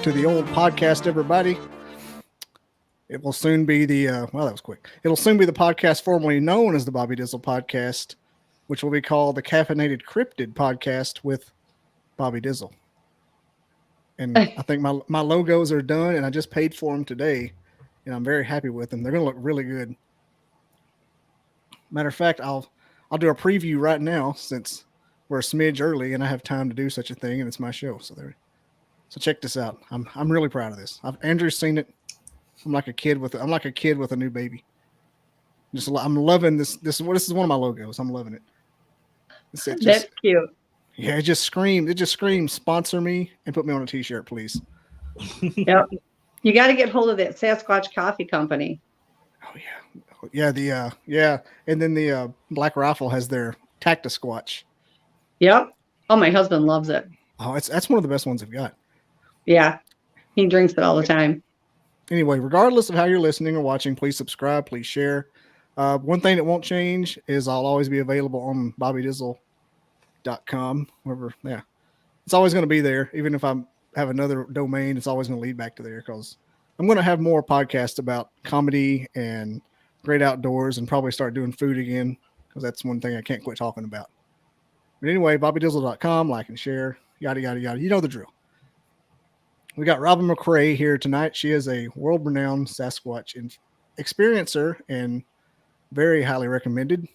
to the old podcast, everybody. It will soon be the, that was quick. It'll soon be the podcast formerly known as the Bobby Dizzle podcast, which will be called the Caffeinated Cryptid podcast with Bobby Dizzle. And I think my logos are done, and I just paid for them today, and I'm very happy with them. They're going to look really good. Matter of fact, I'll do a preview right now since we're a smidge early and I have time to do such a thing, and it's my show. So check this out. I'm really proud of this. Andrew's seen it. I'm like a kid with a new baby. I'm loving this. This is one of my logos. I'm loving it. That's cute. Yeah, it just screams, sponsor me and put me on a t-shirt, please. Yep. You got to get hold of that Sasquatch Coffee Company. Oh yeah. And then the Black Rifle has their Tactisquatch. Yep. Oh, my husband loves it. Oh, that's one of the best ones I've got. Yeah. He drinks it all the time. Anyway, regardless of how you're listening or watching, please subscribe, please share. One thing that won't change is I'll always be available on BobbyDizzle.com. It's always going to be there. Even if I have another domain, it's always going to lead back to there because I'm going to have more podcasts about comedy and great outdoors and probably start doing food again because that's one thing I can't quit talking about. But anyway, BobbyDizzle.com, like and share, yada, yada, yada. You know the drill. We got Robin McCray here tonight. She is a world-renowned Sasquatch experiencer and very highly recommended.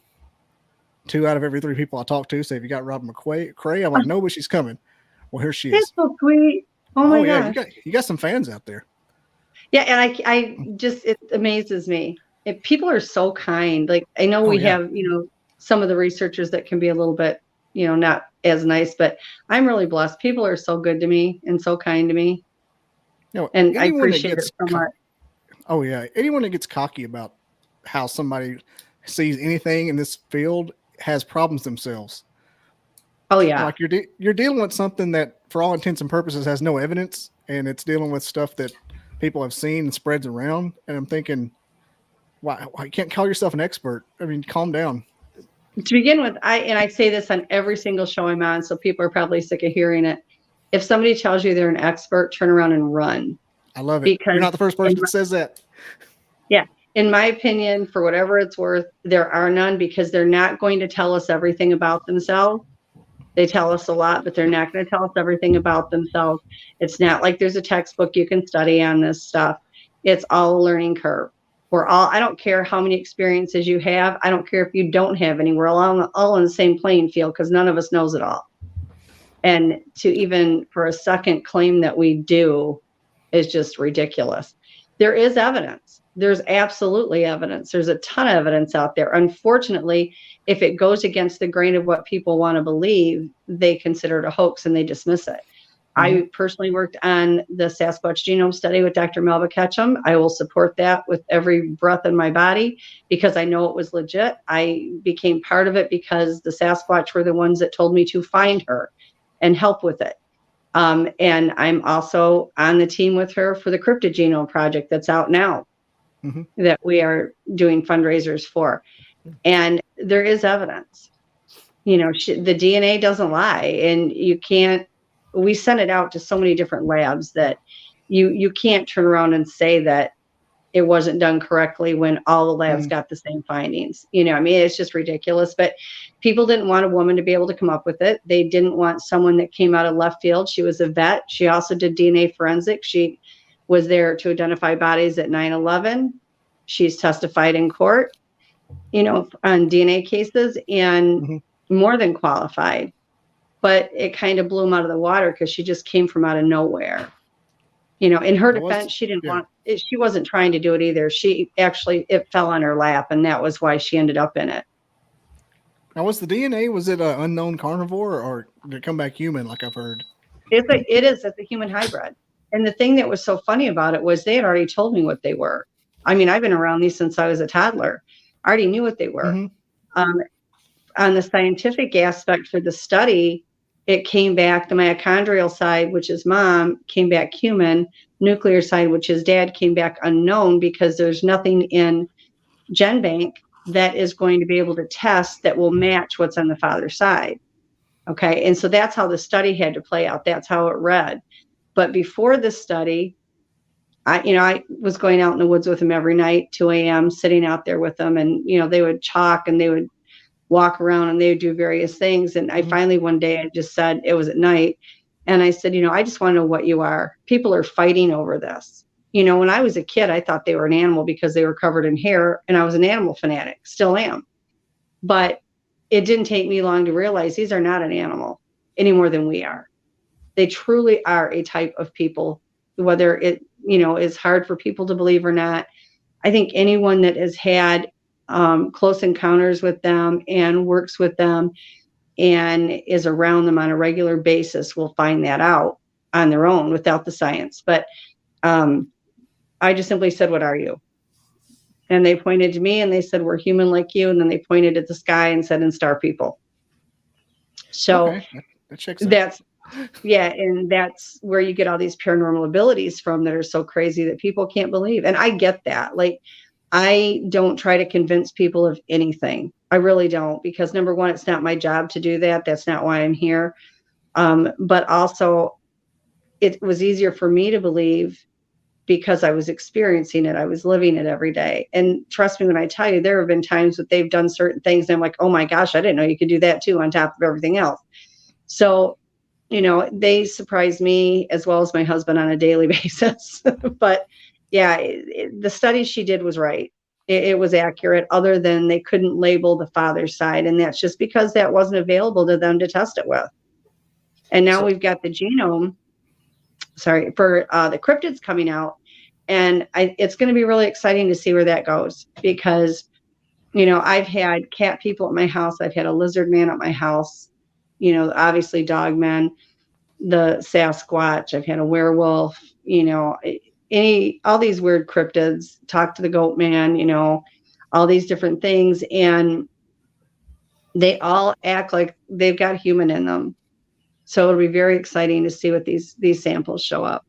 2 out of every 3 people I talk to say, "If you got Robin McCray," I'm like, "No, but she's coming." Well, here she is. That's so sweet. Oh my gosh. You got some fans out there. Yeah, and I just it amazes me. People are so kind. Like I know we have some of the researchers that can be a little bit not as nice, but I'm really blessed. People are so good to me and so kind to me. And I appreciate it so much. Oh yeah. Anyone that gets cocky about how somebody sees anything in this field has problems themselves. Oh yeah. Like you're dealing with something that for all intents and purposes has no evidence, and it's dealing with stuff that people have seen and spreads around. And I'm thinking, why you can't call yourself an expert? I mean, calm down. To begin with, I say this on every single show I'm on, so people are probably sick of hearing it. If somebody tells you they're an expert, turn around and run. I love it. You're not the first person that says that. Yeah. In my opinion, for whatever it's worth, there are none because they're not going to tell us everything about themselves. They tell us a lot, but they're not going to tell us everything about themselves. It's not like there's a textbook you can study on this stuff. It's all a learning curve. I don't care how many experiences you have. I don't care if you don't have any. We're all on the same playing field because none of us knows it all. And to even for a second claim that we do is just ridiculous. There is evidence. There's absolutely evidence. There's a ton of evidence out there. Unfortunately, if it goes against the grain of what people want to believe, they consider it a hoax and they dismiss it. I personally worked on the Sasquatch genome study with Dr. Melba Ketchum. I will support that with every breath in my body because I know it was legit. I became part of it because the Sasquatch were the ones that told me to find her and help with it. And I'm also on the team with her for the Cryptid Genome Project that's out now that we are doing fundraisers for. And there is evidence. The DNA doesn't lie, and you can't. We sent it out to so many different labs that you can't turn around and say that it wasn't done correctly when all the labs got the same findings. It's just ridiculous. But people didn't want a woman to be able to come up with it. They didn't want someone that came out of left field. She was a vet. She also did DNA forensics. She was there to identify bodies at 9/11. She's testified in court, on DNA cases and more than qualified. But it kind of blew them out of the water because she just came from out of nowhere. In her defense, she didn't want it. She wasn't trying to do it either. It fell on her lap, and that was why she ended up in it. Now, was the DNA, was it an unknown carnivore or did it come back human like I've heard? It's a human hybrid. And the thing that was so funny about it was they had already told me what they were. I mean, I've been around these since I was a toddler. I already knew what they were. On the scientific aspect for the study, it came back, the mitochondrial side, which is mom, came back human. Nuclear side, which is dad, came back unknown because there's nothing in GenBank that is going to be able to test that will match what's on the father's side. Okay. And so that's how the study had to play out. That's how it read. But before this study, I was going out in the woods with them every night, 2 a.m., sitting out there with them. And, they would talk and they would walk around and they would do various things. And I finally, one day, I just said, it was at night. And I said, I just want to know what you are. People are fighting over this. When I was a kid, I thought they were an animal because they were covered in hair, and I was an animal fanatic, still am. But it didn't take me long to realize these are not an animal any more than we are. They truly are a type of people, whether it, is hard for people to believe or not. I think anyone that has had close encounters with them and works with them and is around them on a regular basis will find that out on their own without the science. But I just simply said, what are you? And they pointed to me and they said, we're human like you. And then they pointed at the sky and said, and star people. So okay. That checks out. that's, yeah. And that's where you get all these paranormal abilities from that are so crazy that people can't believe. And I get that. Like, I don't try to convince people of anything. I really don't, because number one, it's not my job to do that. That's not why I'm here. But also it was easier for me to believe because I was experiencing it. I was living it every day. And trust me when I tell you, there have been times that they've done certain things and I'm like, oh my gosh, I didn't know you could do that too on top of everything else. So, they surprise me as well as my husband on a daily basis. But yeah, the study she did was right. It was accurate, other than they couldn't label the father's side. And that's just because that wasn't available to them to test it with. And now we've got the genome, for the cryptids coming out. And it's going to be really exciting to see where that goes, because, I've had cat people at my house. I've had a lizard man at my house, obviously Dogman, the Sasquatch. I've had a werewolf, all these weird cryptids, talk to the goat man, all these different things. And they all act like they've got human in them. So it'll be very exciting to see what these samples show up.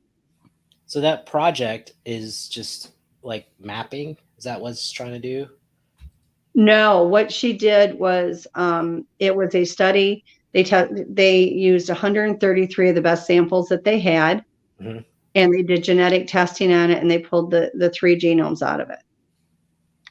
So that project is just like mapping? Is that what it's trying to do? No, what she did was, it was a study. They used 133 of the best samples that they had, and they did genetic testing on it, and they pulled the 3 genomes out of it.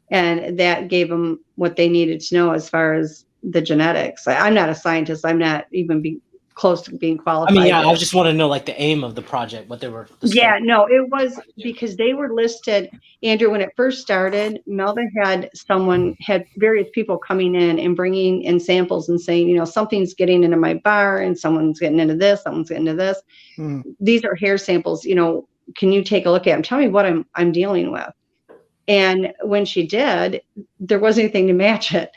And that gave them what they needed to know as far as the genetics. I'm not a scientist. I'm not even close to being qualified. I mean, yeah, I just want to know like the aim of the project, what they were. Yeah, no, it was because they were listed, Andrew, when it first started. Melba had various people coming in and bringing in samples and saying, something's getting into my bar and someone's getting into this, someone's getting into this. These are hair samples, can you take a look at them? Tell me what I'm dealing with. And when she did, there wasn't anything to match it.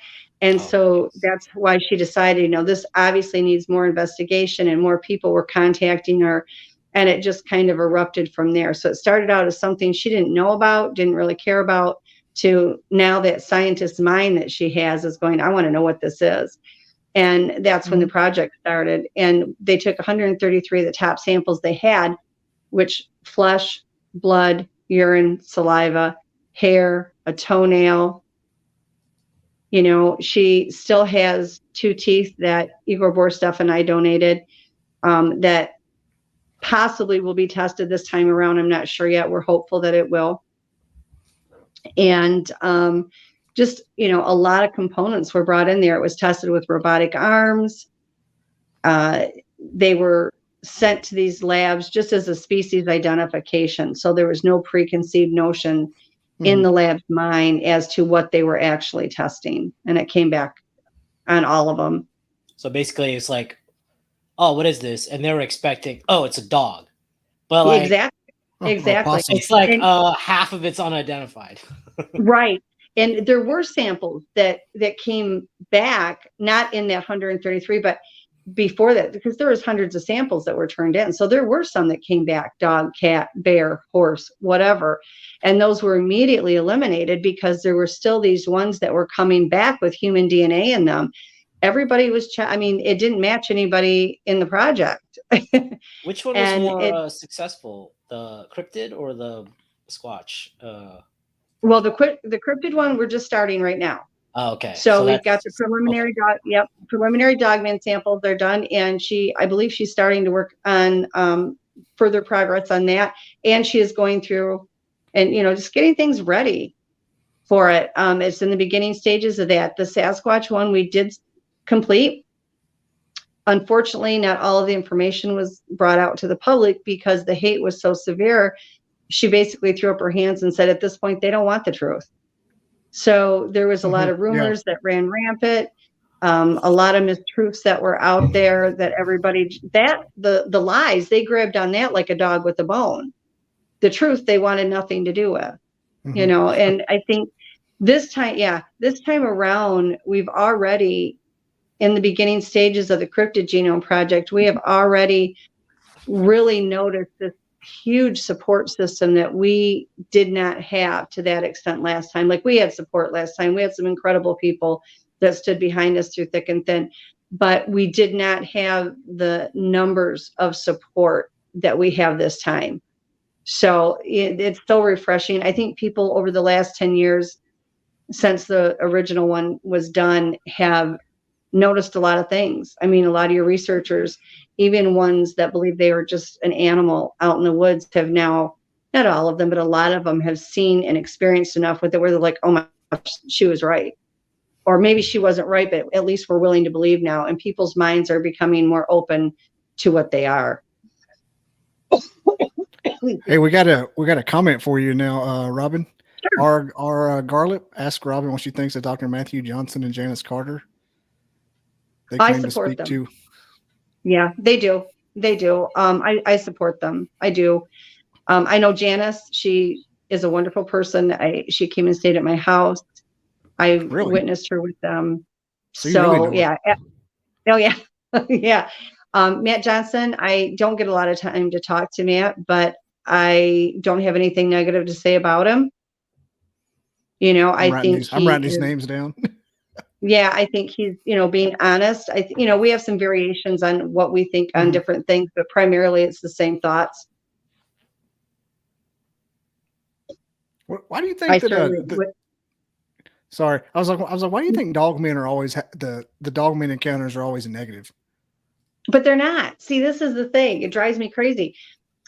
And so that's why she decided, this obviously needs more investigation, and more people were contacting her, and it just kind of erupted from there. So it started out as something she didn't know about, didn't really care about, to now that scientist mind that she has is going, I want to know what this is. And that's when the project started. And they took 133 of the top samples they had, which flesh, blood, urine, saliva, hair, a toenail. She still has 2 teeth that Igor Borsteff and I donated, that possibly will be tested this time around. I'm not sure yet. We're hopeful that it will. And just, a lot of components were brought in there. It was tested with robotic arms. They were sent to these labs just as a species identification. So there was no preconceived notion in the lab's mind as to what they were actually testing. And it came back on all of them. So basically it's like, oh, what is this? And they were expecting, oh, it's a dog. But like, exactly. It's like half of it's unidentified. Right. And there were samples that came back, not in that 133, but before that, because there was hundreds of samples that were turned in. So there were some that came back, dog, cat, bear, horse, whatever. And those were immediately eliminated because there were still these ones that were coming back with human DNA in them. Everybody was, it didn't match anybody in the project. Which one was more successful, the cryptid or the Squatch? Well, the cryptid one, we're just starting right now. Oh, okay. So we've got the preliminary preliminary Dogman samples. They're done. And I believe she's starting to work on further progress on that. And she is going through and, just getting things ready for it. It's in the beginning stages of that. The Sasquatch one we did complete. Unfortunately, not all of the information was brought out to the public because the hate was so severe. She basically threw up her hands and said, at this point, they don't want the truth. So there was a lot of rumors that ran rampant, a lot of mistruths that were out there that everybody, the lies, they grabbed on that like a dog with a bone. The truth, they wanted nothing to do with, and I think this time around, we've already, in the beginning stages of the Cryptid Genome Project, we have already really noticed this huge support system that we did not have to that extent last time. Like, we had support last time. We had some incredible people that stood behind us through thick and thin, but we did not have the numbers of support that we have this time. So it's so refreshing. I think people over the last 10 years since the original one was done have noticed a lot of things. I mean, a lot of your researchers, even ones that believe they were just an animal out in the woods, have now, not all of them, but a lot of them have seen and experienced enough with it where they're like, oh my gosh, she was right. Or maybe she wasn't right, but at least we're willing to believe now. And people's minds are becoming more open to what they are. Hey, we got a comment for you now, Robin. Sure. Our Garlip asked Robin what she thinks of Dr. Matthew Johnson and Janice Carter. They claim I support them. Too. Yeah, they do. They do. I support them. I do. I know Janice. She is a wonderful person. She came and stayed at my house. I witnessed her with them. So really yeah. Oh yeah. Yeah. Matt Johnson, I don't get a lot of time to talk to Matt, but I don't have anything negative to say about him. I'm writing these names down. Yeah, I think he's, being honest. We have some variations on what we think on different things, but primarily it's the same thoughts. Why do you think sorry, I was like, why do you think dogmen are always the dogmen encounters are always negative? But they're not. See, this is the thing. It drives me crazy.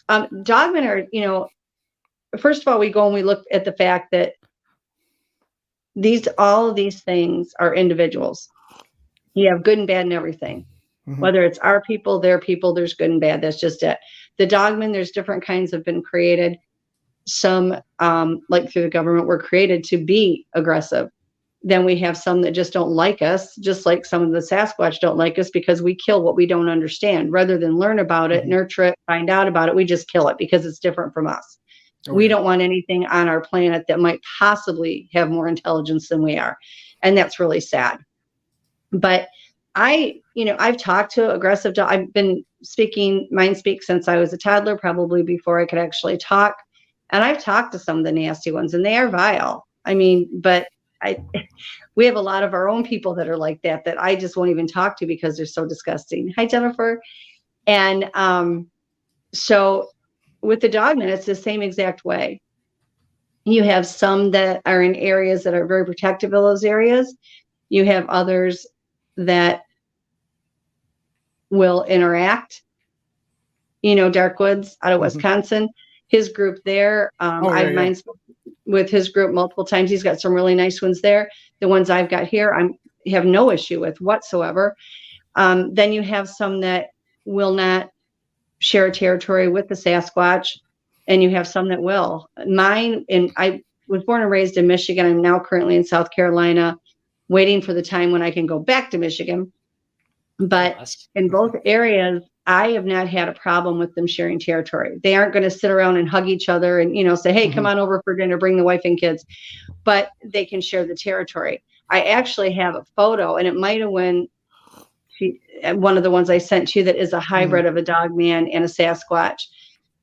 Dogmen are, first of all, we go and we look at the fact that all of these things are individuals. You have good and bad and everything. Whether it's our people, their people, there's good and bad. That's just it. The dogmen, there's different kinds have been created. Some, like through the government, were created to be aggressive. Then we have some that just don't like us, just like some of the Sasquatch don't like us because we kill what we don't understand. Rather than learn about it, nurture it, find out about it, we just kill it because it's different from us. We don't want anything on our planet that might possibly have more intelligence than we are. And that's really sad. But I've talked to aggressive dogs. I've been mind speak since I was a toddler, probably before I could actually talk. And I've talked to some of the nasty ones and they are vile. I mean, but we have a lot of our own people that are like that I just won't even talk to because they're so disgusting. Hi, Jennifer. And so with the dogmen, it's the same exact way. You have some that are in areas that are very protective of those areas. You have others that will interact. Dark Woods out of Wisconsin, his group there. I've mind with his group multiple times. He's got some really nice ones there. The ones I've got here, I have no issue with whatsoever. Then you have some that will not share a territory with the Sasquatch, and you have some that will. Mine, and I was born and raised in Michigan. I'm now currently in South Carolina, waiting for the time when I can go back to Michigan. But in both areas, I have not had a problem with them sharing territory. They aren't going to sit around and hug each other and, say, hey, come on over for dinner, bring the wife and kids. But they can share the territory. I actually have a photo, and it might have been one of the ones I sent you that is a hybrid of a dogman and a Sasquatch.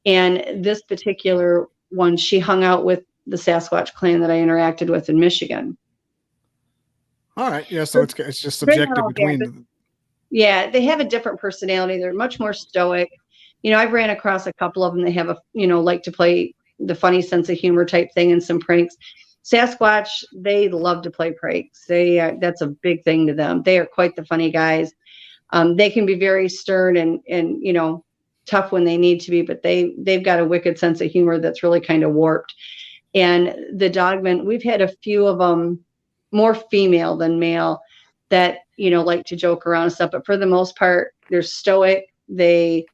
And this particular one, she hung out with the Sasquatch clan that I interacted with in Michigan. All right. Yeah. So it's just subjective between them. Yeah, they have a different personality. They're much more stoic. I've ran across a couple of them that have like to play the funny sense of humor type thing and some pranks. Sasquatch, they love to play pranks. That's a big thing to them. They are quite the funny guys. They can be very stern and tough when they need to be, but they've got a wicked sense of humor that's really kind of warped. And the Dogman, we've had a few of them, more female than male, that, you know, like to joke around and stuff. But for the most part, they're stoic. They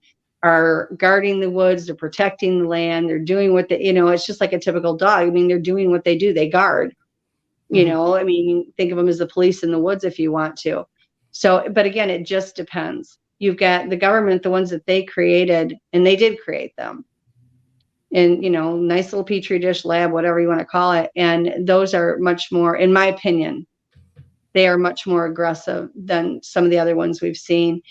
are guarding the woods. They're protecting the land. They're doing what they, you know, it's just like a typical dog. I mean, they're doing what they do. They guard, you know, I mean, think of them as the police in the woods if you want to. So, but again, it just depends. You've got the government, the ones that they created, and they did create them. And, you know, nice little petri dish lab, whatever you want to call it. And those are much more, in my opinion, they are much more aggressive than some of the other ones we've seen.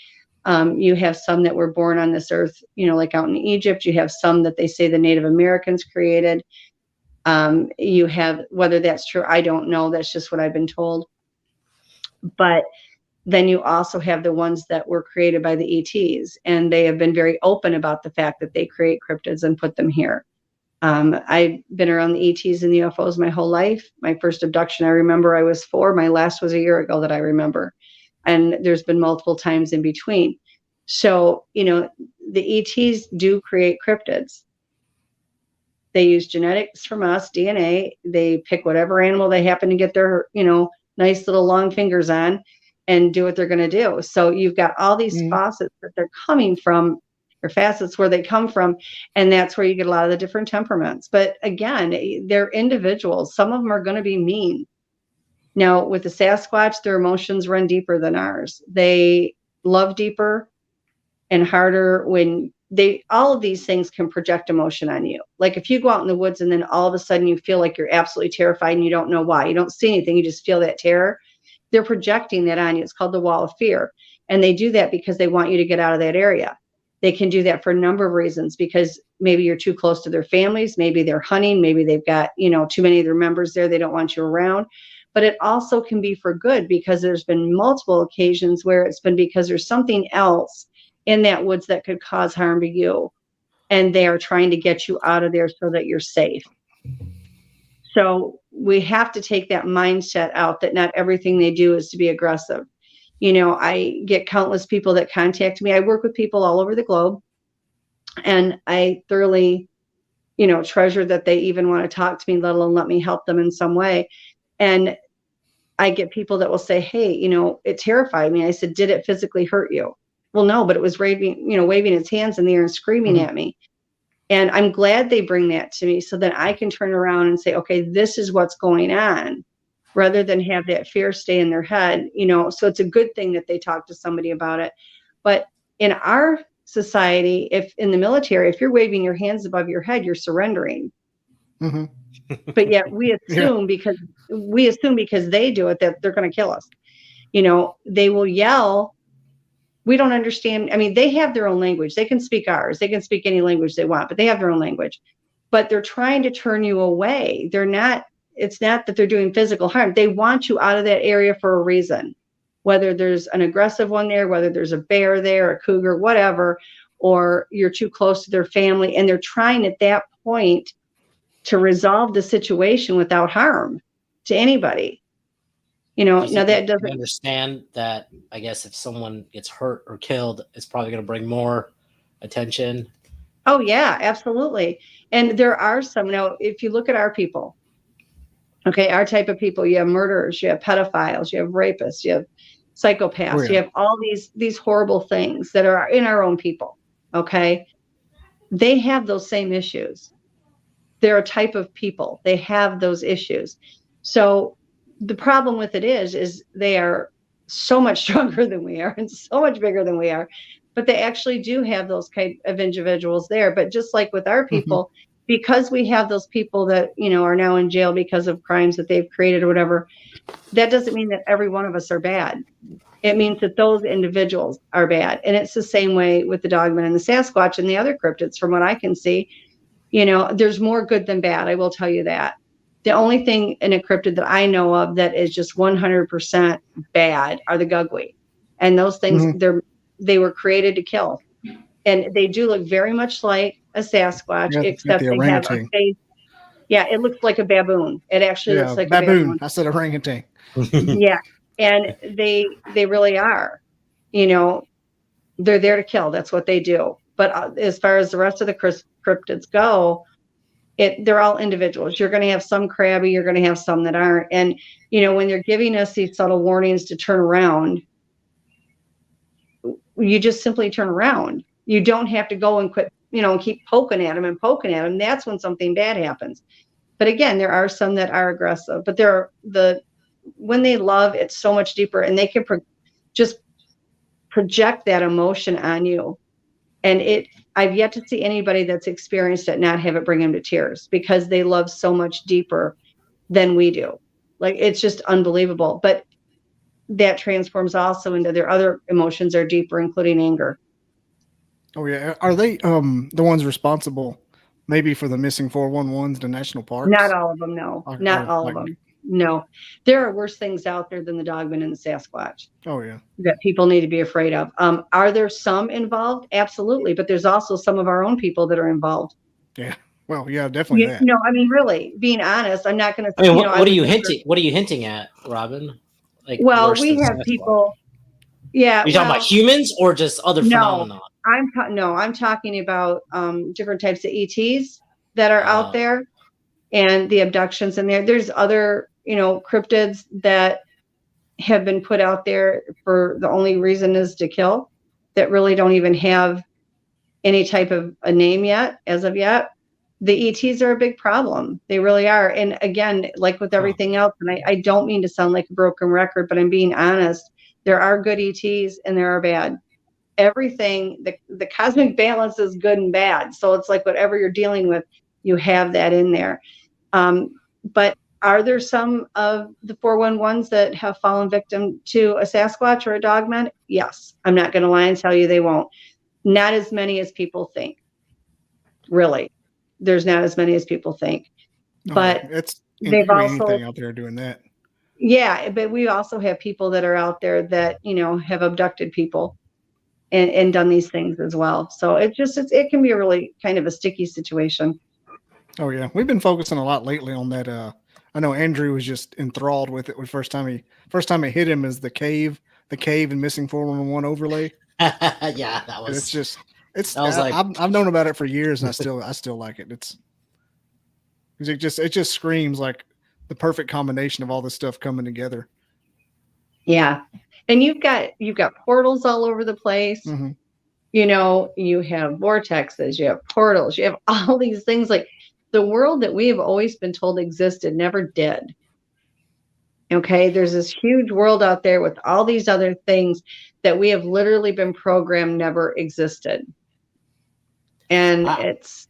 You have some that were born on this earth, you know, like out in Egypt. You have some that they say the Native Americans created. You have, whether that's true, I don't know. That's just what I've been told. But then you also have the ones that were created by the ETs, and they have been very open about the fact that they create cryptids and put them here. I've been around the ETs and the UFOs my whole life. My first abduction, I remember I was 4. My last was a year ago that I remember. And there's been multiple times in between. So, you know, the ETs do create cryptids. They use genetics from us, DNA. They pick whatever animal they happen to get their, you know, nice little long fingers on and do what they're going to do. So you've got all these faucets that they're coming from, or facets where they come from, and that's where you get a lot of the different temperaments. But again, they're individuals. Some of them are going to be mean. Now, with the Sasquatch, their emotions run deeper than ours. They love deeper and harder when all of these things can project emotion on you. Like if you go out in the woods and then all of a sudden you feel like you're absolutely terrified and you don't know why. You don't see anything, you just feel that terror. They're projecting that on you. It's called the wall of fear. And they do that because they want you to get out of that area. They can do that for a number of reasons, because maybe you're too close to their families. Maybe they're hunting. Maybe they've got, you know, too many of their members there. They don't want you around. But it also can be for good, because there's been multiple occasions where it's been because there's something else in that woods that could cause harm to you. And they are trying to get you out of there so that you're safe. So we have to take that mindset out that not everything they do is to be aggressive. You know, I get countless people that contact me. I work with people all over the globe, and I thoroughly, you know, treasure that they even want to talk to me, let alone let me help them in some way. And I get people that will say, hey, you know, it terrified me. I said, did it physically hurt you? Well, no, but it was waving its hands in the air and screaming at me. And I'm glad they bring that to me so that I can turn around and say, okay, this is what's going on, rather than have that fear stay in their head, you know. So it's a good thing that they talk to somebody about it. But in our society, if in the military, if you're waving your hands above your head, you're surrendering. But yet we assume because they do it, that they're going to kill us. You know, they will yell. We don't understand. I mean, they have their own language. They can speak ours. They can speak any language they want, but they have their own language. But they're trying to turn you away. It's not that they're doing physical harm. They want you out of that area for a reason. Whether there's an aggressive one there, whether there's a bear there, a cougar, whatever, or you're too close to their family. And they're trying at that point to resolve the situation without harm to anybody. You know, now that doesn't understand that. I guess if someone gets hurt or killed, it's probably going to bring more attention. Oh yeah, absolutely. And there are some. Now, if you look at our people, okay, our type of people, you have murderers, you have pedophiles, you have rapists, you have psychopaths, you have all these horrible things that are in our own people. Okay, they have those same issues. They're a type of people. They have those issues. So the problem with it is they are so much stronger than we are and so much bigger than we are, but they actually do have those kind of individuals there. But just like with our people, because we have those people that, you know, are now in jail because of crimes that they've created or whatever, that doesn't mean that every one of us are bad. It means that those individuals are bad. And it's the same way with the Dogman and the Sasquatch and the other cryptids. From what I can see, you know, there's more good than bad. I will tell you that. The only thing in a cryptid that I know of that is just 100% bad are the Gugwe. And those things, they were created to kill. And they do look very much like a Sasquatch, except they have a face. Yeah, it looks like a baboon. It actually looks like a baboon. I said orangutan. Yeah, and they really are. You know, they're there to kill. That's what they do. But as far as the rest of the cryptids go, they're all individuals. You're going to have some crabby, you're going to have some that aren't. And, when they're giving us these subtle warnings to turn around, you just simply turn around. You don't have to go and quit, keep poking at them. That's when something bad happens. But again, there are some that are aggressive, but when they love, it's so much deeper, and they can just project that emotion on you. And I've yet to see anybody that's experienced it not have it bring them to tears, because they love so much deeper than we do. Like, it's just unbelievable. But that transforms also into their other emotions are deeper, including anger. Oh yeah. Are they the ones responsible maybe for the missing 411s to national parks? Not all of them, no. Not all of them. No. There are worse things out there than the Dogman and the Sasquatch. Oh yeah. That people need to be afraid of. Are there some involved? Absolutely. But there's also some of our own people that are involved. Yeah. Well, yeah, definitely that. No, I mean, really, being honest, I'm not going to. I mean, what are you hinting? What are you hinting at, Robin? Like, well, we have people. Yeah. Are you talking about humans or just other phenomena? I'm talking about different types of ETs that are out there, and the abductions in there. There's other, cryptids that have been put out there for the only reason is to kill, that really don't even have any type of a name yet, as of yet. The ETs are a big problem. They really are. And again, like with everything else, and I don't mean to sound like a broken record, but I'm being honest. There are good ETs and there are bad. Everything, the cosmic balance is good and bad. So it's like whatever you're dealing with, you have that in there. But are there some of the 411s that have fallen victim to a Sasquatch or a Dogman? Yes. I'm not going to lie and tell you they won't. Not as many as people think. Really. There's not as many as people think. But they've also anything out there doing that. Yeah, but we also have people that are out there that, have abducted people and done these things as well. So it can be a really kind of a sticky situation. Oh yeah. We've been focusing a lot lately on that. I know Andrew was just enthralled with it. First time it hit him is the cave and missing 411 overlay. Yeah, that was. I've known about it for years, and I still like it. It just screams like the perfect combination of all this stuff coming together. Yeah, and you've got portals all over the place. Mm-hmm. You have vortexes, you have portals, you have all these things. Like, the world that we have always been told existed never did. Okay, there's this huge world out there with all these other things that we have literally been programmed never existed. And it's.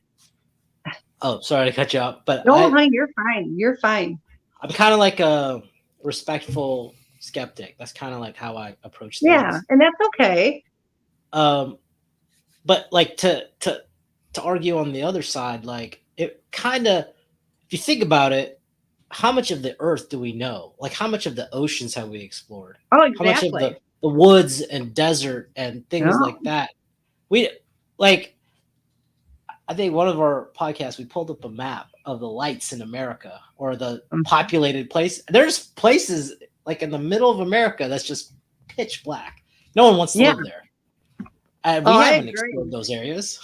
Oh, sorry to cut you off, but no, honey, you're fine. You're fine. I'm kind of like a respectful skeptic. That's kind of like how I approach things. Yeah, and that's okay. But like to argue on the other side, like it kind of, if you think about it, how much of the earth do we know? Like, how much of the oceans have we explored? Oh, exactly. How much of the woods and desert and things like that? I think one of our podcasts, we pulled up a map of the lights in America, or the populated place. There's places like in the middle of America that's just pitch black. No one wants to live there. We haven't explored those areas.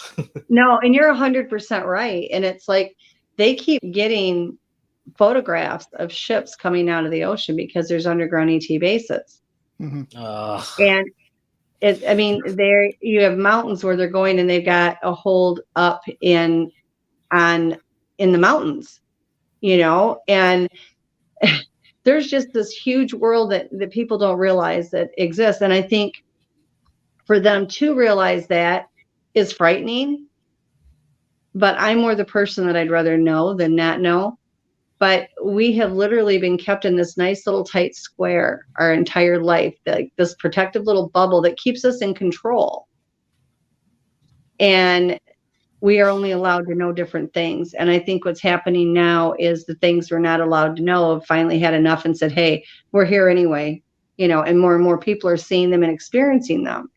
No, and you're 100% right. And it's like they keep getting photographs of ships coming out of the ocean because there's underground ET bases. Mm-hmm. And there you have mountains where they're going, and they've got a hold up in the mountains, and there's just this huge world that people don't realize that exists. And I think for them to realize that is frightening, but I'm more the person that I'd rather know than not know. But we have literally been kept in this nice little tight square our entire life, like this protective little bubble that keeps us in control. And we are only allowed to know different things. And I think what's happening now is the things we're not allowed to know have finally had enough and said, hey, we're here anyway, and more people are seeing them and experiencing them.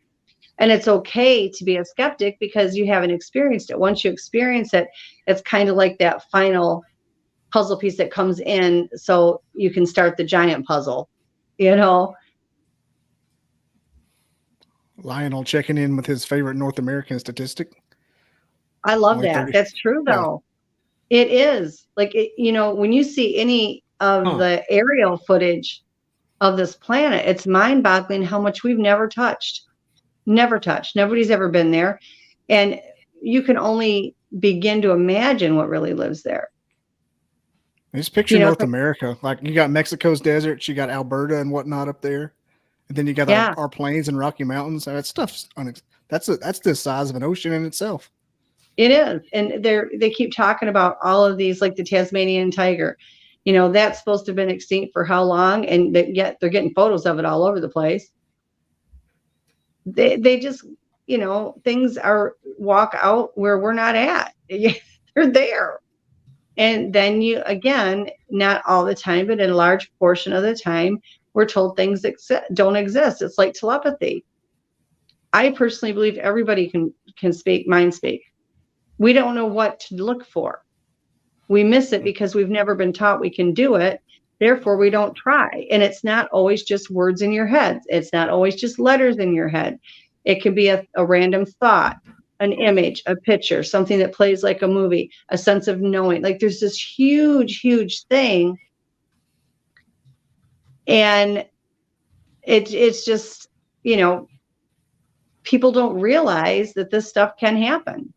And it's okay to be a skeptic because you haven't experienced it. Once you experience it, it's kind of like that final puzzle piece that comes in so you can start the giant puzzle, Lionel checking in with his favorite North American statistic. I love Only that. 30. That's true, Yeah. though. It is. Like, when you see any of the aerial footage of this planet, it's mind-boggling how much we've never touched. Never touched. Nobody's ever been there. And you can only begin to imagine what really lives there. Just picture North America. Like, you got Mexico's deserts, you got Alberta and whatnot up there. And then you got our plains and Rocky Mountains. That stuff's that's the size of an ocean in itself. It is. And they keep talking about all of these, like the Tasmanian tiger. That's supposed to have been extinct for how long? And yet they're getting photos of it all over the place. They just, things walk out where we're not at. They're there. And then again, not all the time, but in a large portion of the time, we're told things don't exist. It's like telepathy. I personally believe everybody can speak, mind speak. We don't know what to look for. We miss it because we've never been taught we can do it. Therefore, we don't try. And it's not always just words in your head. It's not always just letters in your head. It can be a random thought, an image, a picture, something that plays like a movie, a sense of knowing. Like, there's this huge, huge thing. And it's just, people don't realize that this stuff can happen.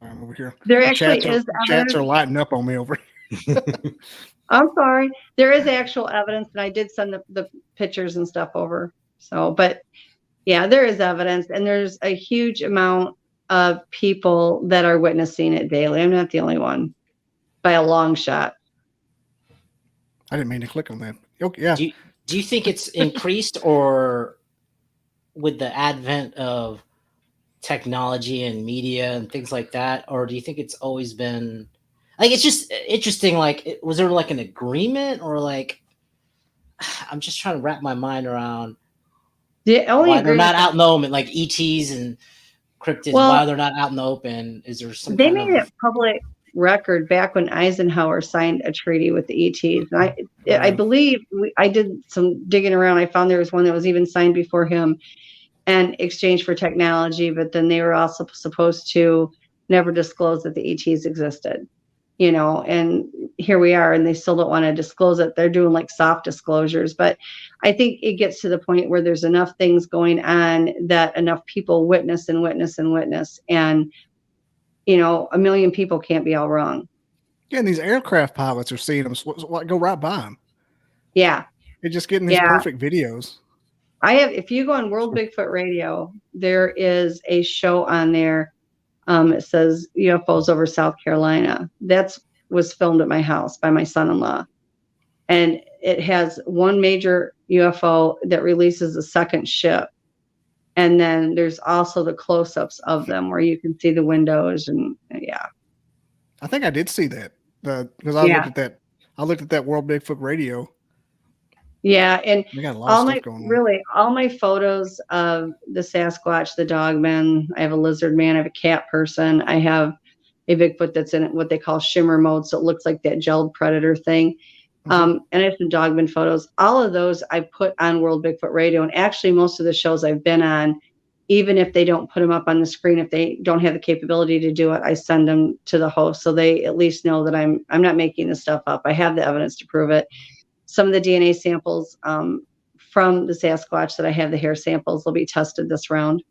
I'm over here. There actually is chats are lighting up on me over here. I'm sorry. There is actual evidence, and I did send the pictures and stuff over. So, but yeah, there is evidence, and there's a huge amount of people that are witnessing it daily. I'm not the only one by a long shot. I didn't mean to click on that. Okay, yeah. Do you think it's increased, or with the advent of technology and media and things like that, or do you think it's always been like, it's just interesting? Like, was there like an agreement, or like, I'm just trying to wrap my mind around why they're not out in the open, like ETs and cryptids, why they're not out in the open? Is there some they made it public record back when Eisenhower signed a treaty with the ETs. And I believe I did some digging around. I found there was one that was even signed before him and exchange for technology, but then they were also supposed to never disclose that the ETs existed, and here we are, and they still don't want to disclose it. They're doing like soft disclosures, but I think it gets to the point where there's enough things going on that enough people witness and witness and witness, and a million people can't be all wrong. Yeah, and these aircraft pilots are seeing them go right by them. Yeah. They're just getting these perfect videos. If you go on World Bigfoot Radio, there is a show on there. It says UFOs over South Carolina. Was filmed at my house by my son-in-law. And it has one major UFO that releases a second ship. And then there's also the close-ups of them where you can see the windows, and I think I did see that because I looked at that World Bigfoot Radio. Yeah, and we got a lot of stuff going on. All my photos of the Sasquatch, the Dogman. I have a lizard man. I have a cat person. I have a Bigfoot that's in what they call shimmer mode, so it looks like that gelled predator thing. And I have some Dogman photos. All of those I put on World Bigfoot Radio, and actually most of the shows I've been on, even if they don't put them up on the screen, if they don't have the capability to do it, I send them to the host so they at least know that I'm not making this stuff up. I have the evidence to prove it. Some of the DNA samples from the Sasquatch that I have, the hair samples, will be tested this round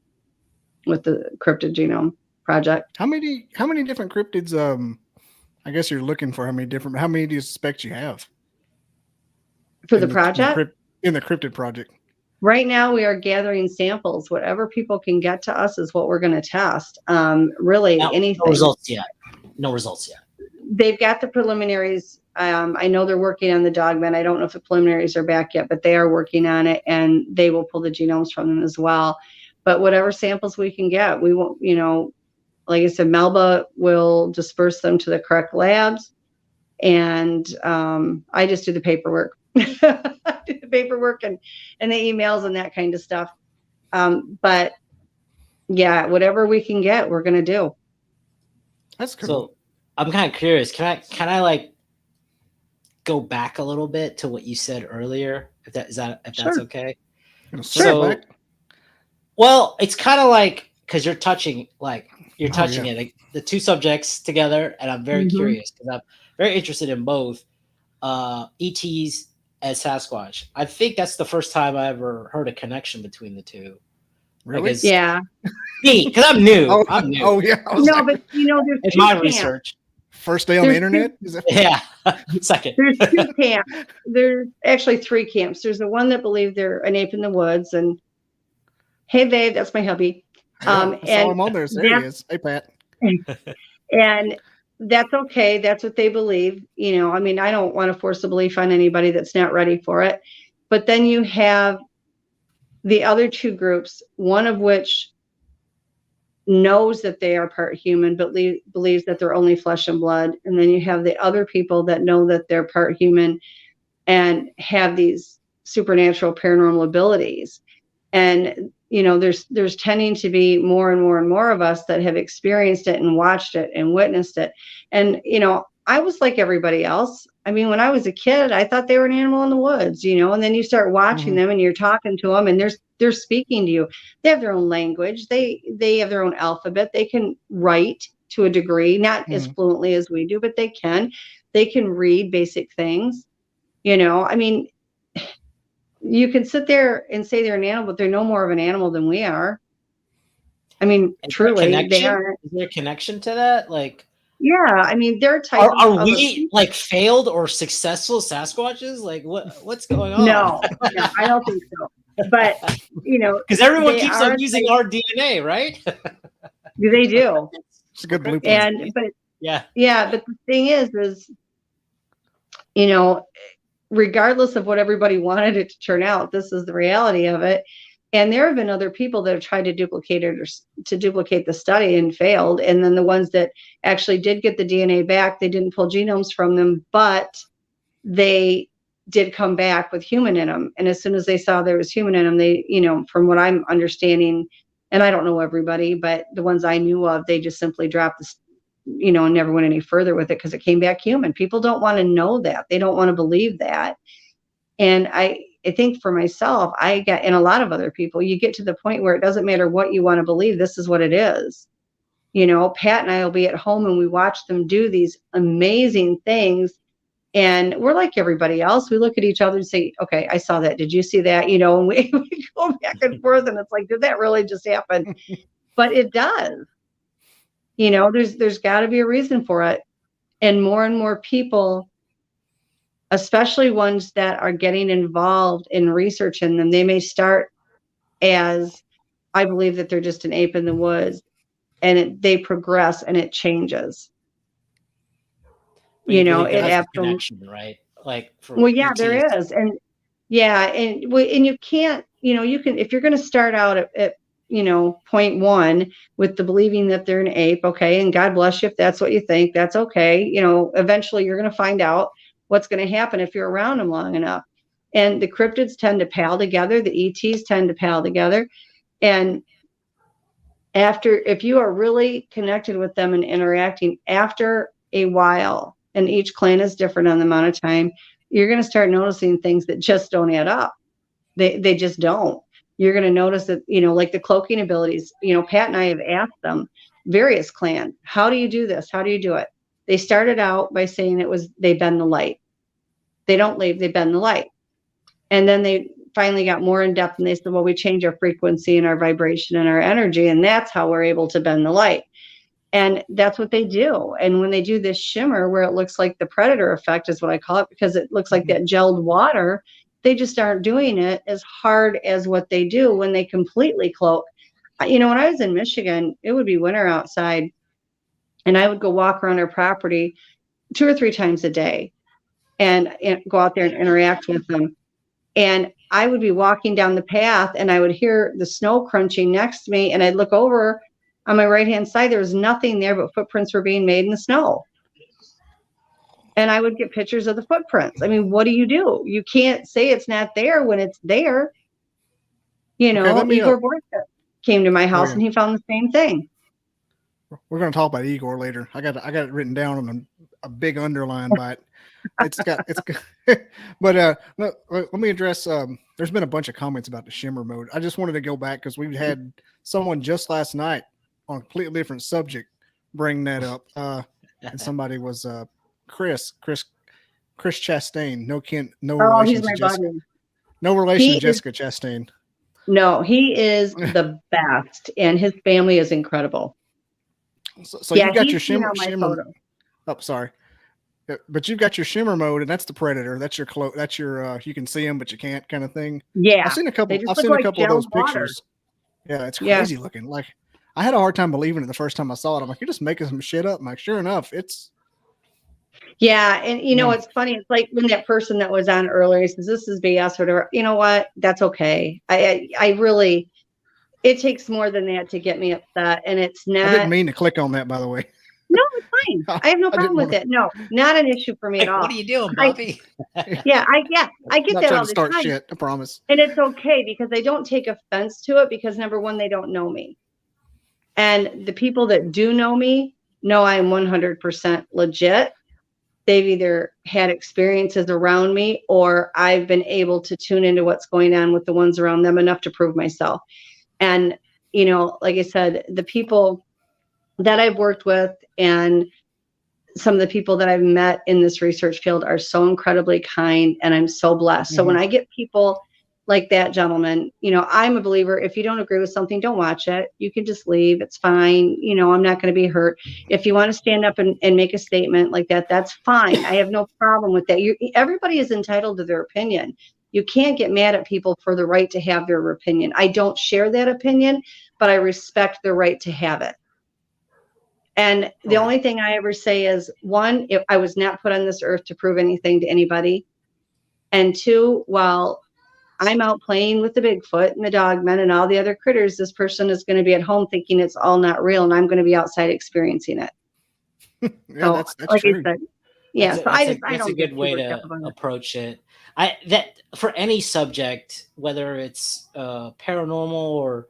with the Cryptid Genome Project. How many different cryptids? I guess you're looking for how many do you suspect you have for the project? In the Cryptid project. Right now, we are gathering samples. Whatever people can get to us is what we're going to test. Really, anything. No results yet. They've got the preliminaries. I know they're working on the Dogman. I don't know if the preliminaries are back yet, but they are working on it, and they will pull the genomes from them as well. But whatever samples we can get, we won't, like I said, Melba will disperse them to the correct labs, and I just do the paperwork. I do the paperwork and the emails and that kind of stuff. But yeah, whatever we can get, we're going to do. That's cool. So I'm kind of curious. Can I like go back a little bit to what you said earlier, if that's Sure. okay. So, well, it's kind of like, because you're touching yeah. it, like the two subjects together, and I'm very curious because I'm very interested in both ETs and Sasquatch. I think that's the first time I ever heard a connection between the two. Really? Like, Yeah. me, because I'm new. Oh, I'm new. oh yeah. No, but there's in two my camps. research. First day on the There's internet? Is that Yeah. Second. There's two camps. There's actually three camps. There's the one that believe they're an ape in the woods, and hey, babe, that's my hubby. I saw him on there. There he is. Hey, Pat. And that's okay. That's what they believe. I mean, I don't want to force a belief on anybody that's not ready for it. But then you have the other two groups, one of which knows that they are part human, but believes that they're only flesh and blood. And then you have the other people that know that they're part human and have these supernatural paranormal abilities. And there's tending to be more and more and more of us that have experienced it and watched it and witnessed it. And I was like everybody else. I mean, when I was a kid, I thought they were an animal in the woods, and then you start watching them and you're talking to them and they're speaking to you. They have their own language. They have their own alphabet. They can write to a degree, not as fluently as we do, but they can read basic things. I mean, you can sit there and say they're an animal, but they're no more of an animal than we are. I mean, truly, they are. Is there a connection to that? Like, yeah, I mean, they're type are we like failed or successful Sasquatches? Like, what's going on? No, I don't think so. But because everyone keeps on using our DNA, right? They do. It's a good blueprint. But the thing is, regardless of what everybody wanted it to turn out, this is the reality of it. And there have been other people that have tried to duplicate it or to duplicate the study and failed. And then the ones that actually did get the DNA back, they didn't pull genomes from them, but they did come back with human in them. And as soon as they saw there was human in them, they, from what I'm understanding, and I don't know everybody, but the ones I knew of, they just simply dropped this, and never went any further with it because it came back human. People don't want to know that. They don't want to believe that. And I think for myself, and a lot of other people, you get to the point where it doesn't matter what you want to believe. This is what it is. Pat and I will be at home and we watch them do these amazing things. And we're like everybody else. We look at each other and say, okay, I saw that. Did you see that? And we go back and forth and it's like, did that really just happen? But it does. There's got to be a reason for it. And more people, especially ones that are getting involved in research in them, they may start as, I believe that they're just an ape in the woods, and they progress and it changes. It connection, right? Like, there is, and you can't, you can, if you're going to start out at point one with the believing that they're an ape, okay, and God bless you if that's what you think, that's okay. Eventually you're going to find out what's going to happen if you're around them long enough. And the cryptids tend to pal together, the ETs tend to pal together, and if you are really connected with them and interacting after a while, and each clan is different on the amount of time, you're going to start noticing things that just don't add up. They just don't. You're going to notice that, like the cloaking abilities, Pat and I have asked them, various clans, how do you do this? How do you do it? They started out by saying they bend the light. They don't leave, they bend the light. And then they finally got more in depth and they said, well, we change our frequency and our vibration and our energy. And that's how we're able to bend the light. And that's what they do. And when they do this shimmer where it looks like the predator effect is what I call it, because it looks like that gelled water, they just aren't doing it as hard as what they do when they completely cloak. When I was in Michigan, it would be winter outside and I would go walk around our property 2 or 3 times a day and go out there and interact with them. And I would be walking down the path and I would hear the snow crunching next to me and I'd look over on my right-hand side, there was nothing there, but footprints were being made in the snow. And I would get pictures of the footprints. I mean, what do? You can't say it's not there when it's there. Igor Borska came to my house and he found the same thing. We're going to talk about Igor later. I got it written down on a big underline by it. But let me address. There's been a bunch of comments about the shimmer mode. I just wanted to go back because we've had someone just last night on a completely different subject bring that up. And somebody was Chris Chastain. No relation he's to my Jessica. buddy. No relation to Jessica Chastain. No, he is the best, and his family is incredible. So you've got your shimmer. Photo. Oh, sorry. But you've got your shimmer mode, and that's the predator. That's your That's your you can see them, but you can't kind of thing. Yeah, I've seen a couple. I've look seen like a couple of those water. pictures. Yeah, it's crazy looking. Like I had a hard time believing it the first time I saw it. I'm like, you're just making some shit up. I'm like, sure enough, it's. Yeah, and you know it's funny. It's like when that person that was on earlier says this is BS or whatever. You know what? That's okay. I really. It takes more than that to get me upset, and it's not. I didn't mean to click on that, by the way. No, it's fine. I have no problem with it. No, not an issue for me at all. What are you doing, Bobby? I get that all the time. Shit, I promise. And it's okay because I don't take offense to it because number one, they don't know me. And the people that do know me know I'm 100% legit. They've either had experiences around me or I've been able to tune into what's going on with the ones around them enough to prove myself. And, you know, like I said, the people that I've worked with and some of the people that I've met in this research field are so incredibly kind, and I'm so blessed. So when I get people like that gentleman, you know, I'm a believer. If you don't agree with something, don't watch it. You can just leave. It's fine. You know, I'm not going to be hurt. If you want to stand up and make a statement like that, that's fine. I have no problem with that. Everybody is entitled to their opinion. You can't get mad at people for the right to have their opinion. I don't share that opinion, but I respect their right to have it. And the only thing I ever say is, one, if I was not put on this earth to prove anything to anybody. And two, while I'm out playing with the Bigfoot and the Dogman and all the other critters, this person is going to be at home thinking it's all not real, and I'm going to be outside experiencing it. Yeah, so, that's like true. I said, yeah. That's a good way to approach it. That for any subject, whether it's paranormal or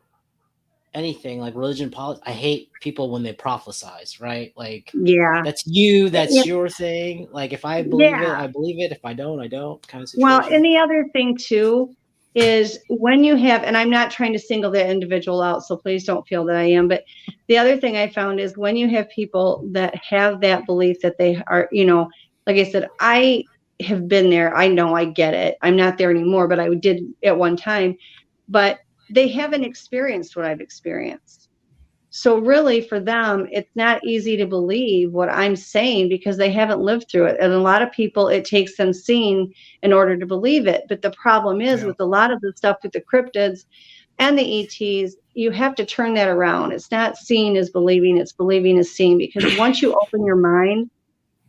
anything like religion, politics, I hate people when they prophesize, right? Like, that's you, that's your thing. Like, if I believe it, I believe it. If I don't, I don't, kind of situation. Well, and the other thing too is when you have, and I'm not trying to single that individual out, so please don't feel that I am, but the other thing I found is when you have people that have that belief that they are, you know, like I said, I have been there. I know, I get it. I'm not there anymore, but I did at one time. But they haven't experienced what I've experienced. So really for them, it's not easy to believe what I'm saying because they haven't lived through it. And a lot of people, it takes them seeing in order to believe it. But the problem is with a lot of the stuff with the cryptids and the ETs, you have to turn that around. It's not seeing as believing, it's believing as seeing, because once you open your mind,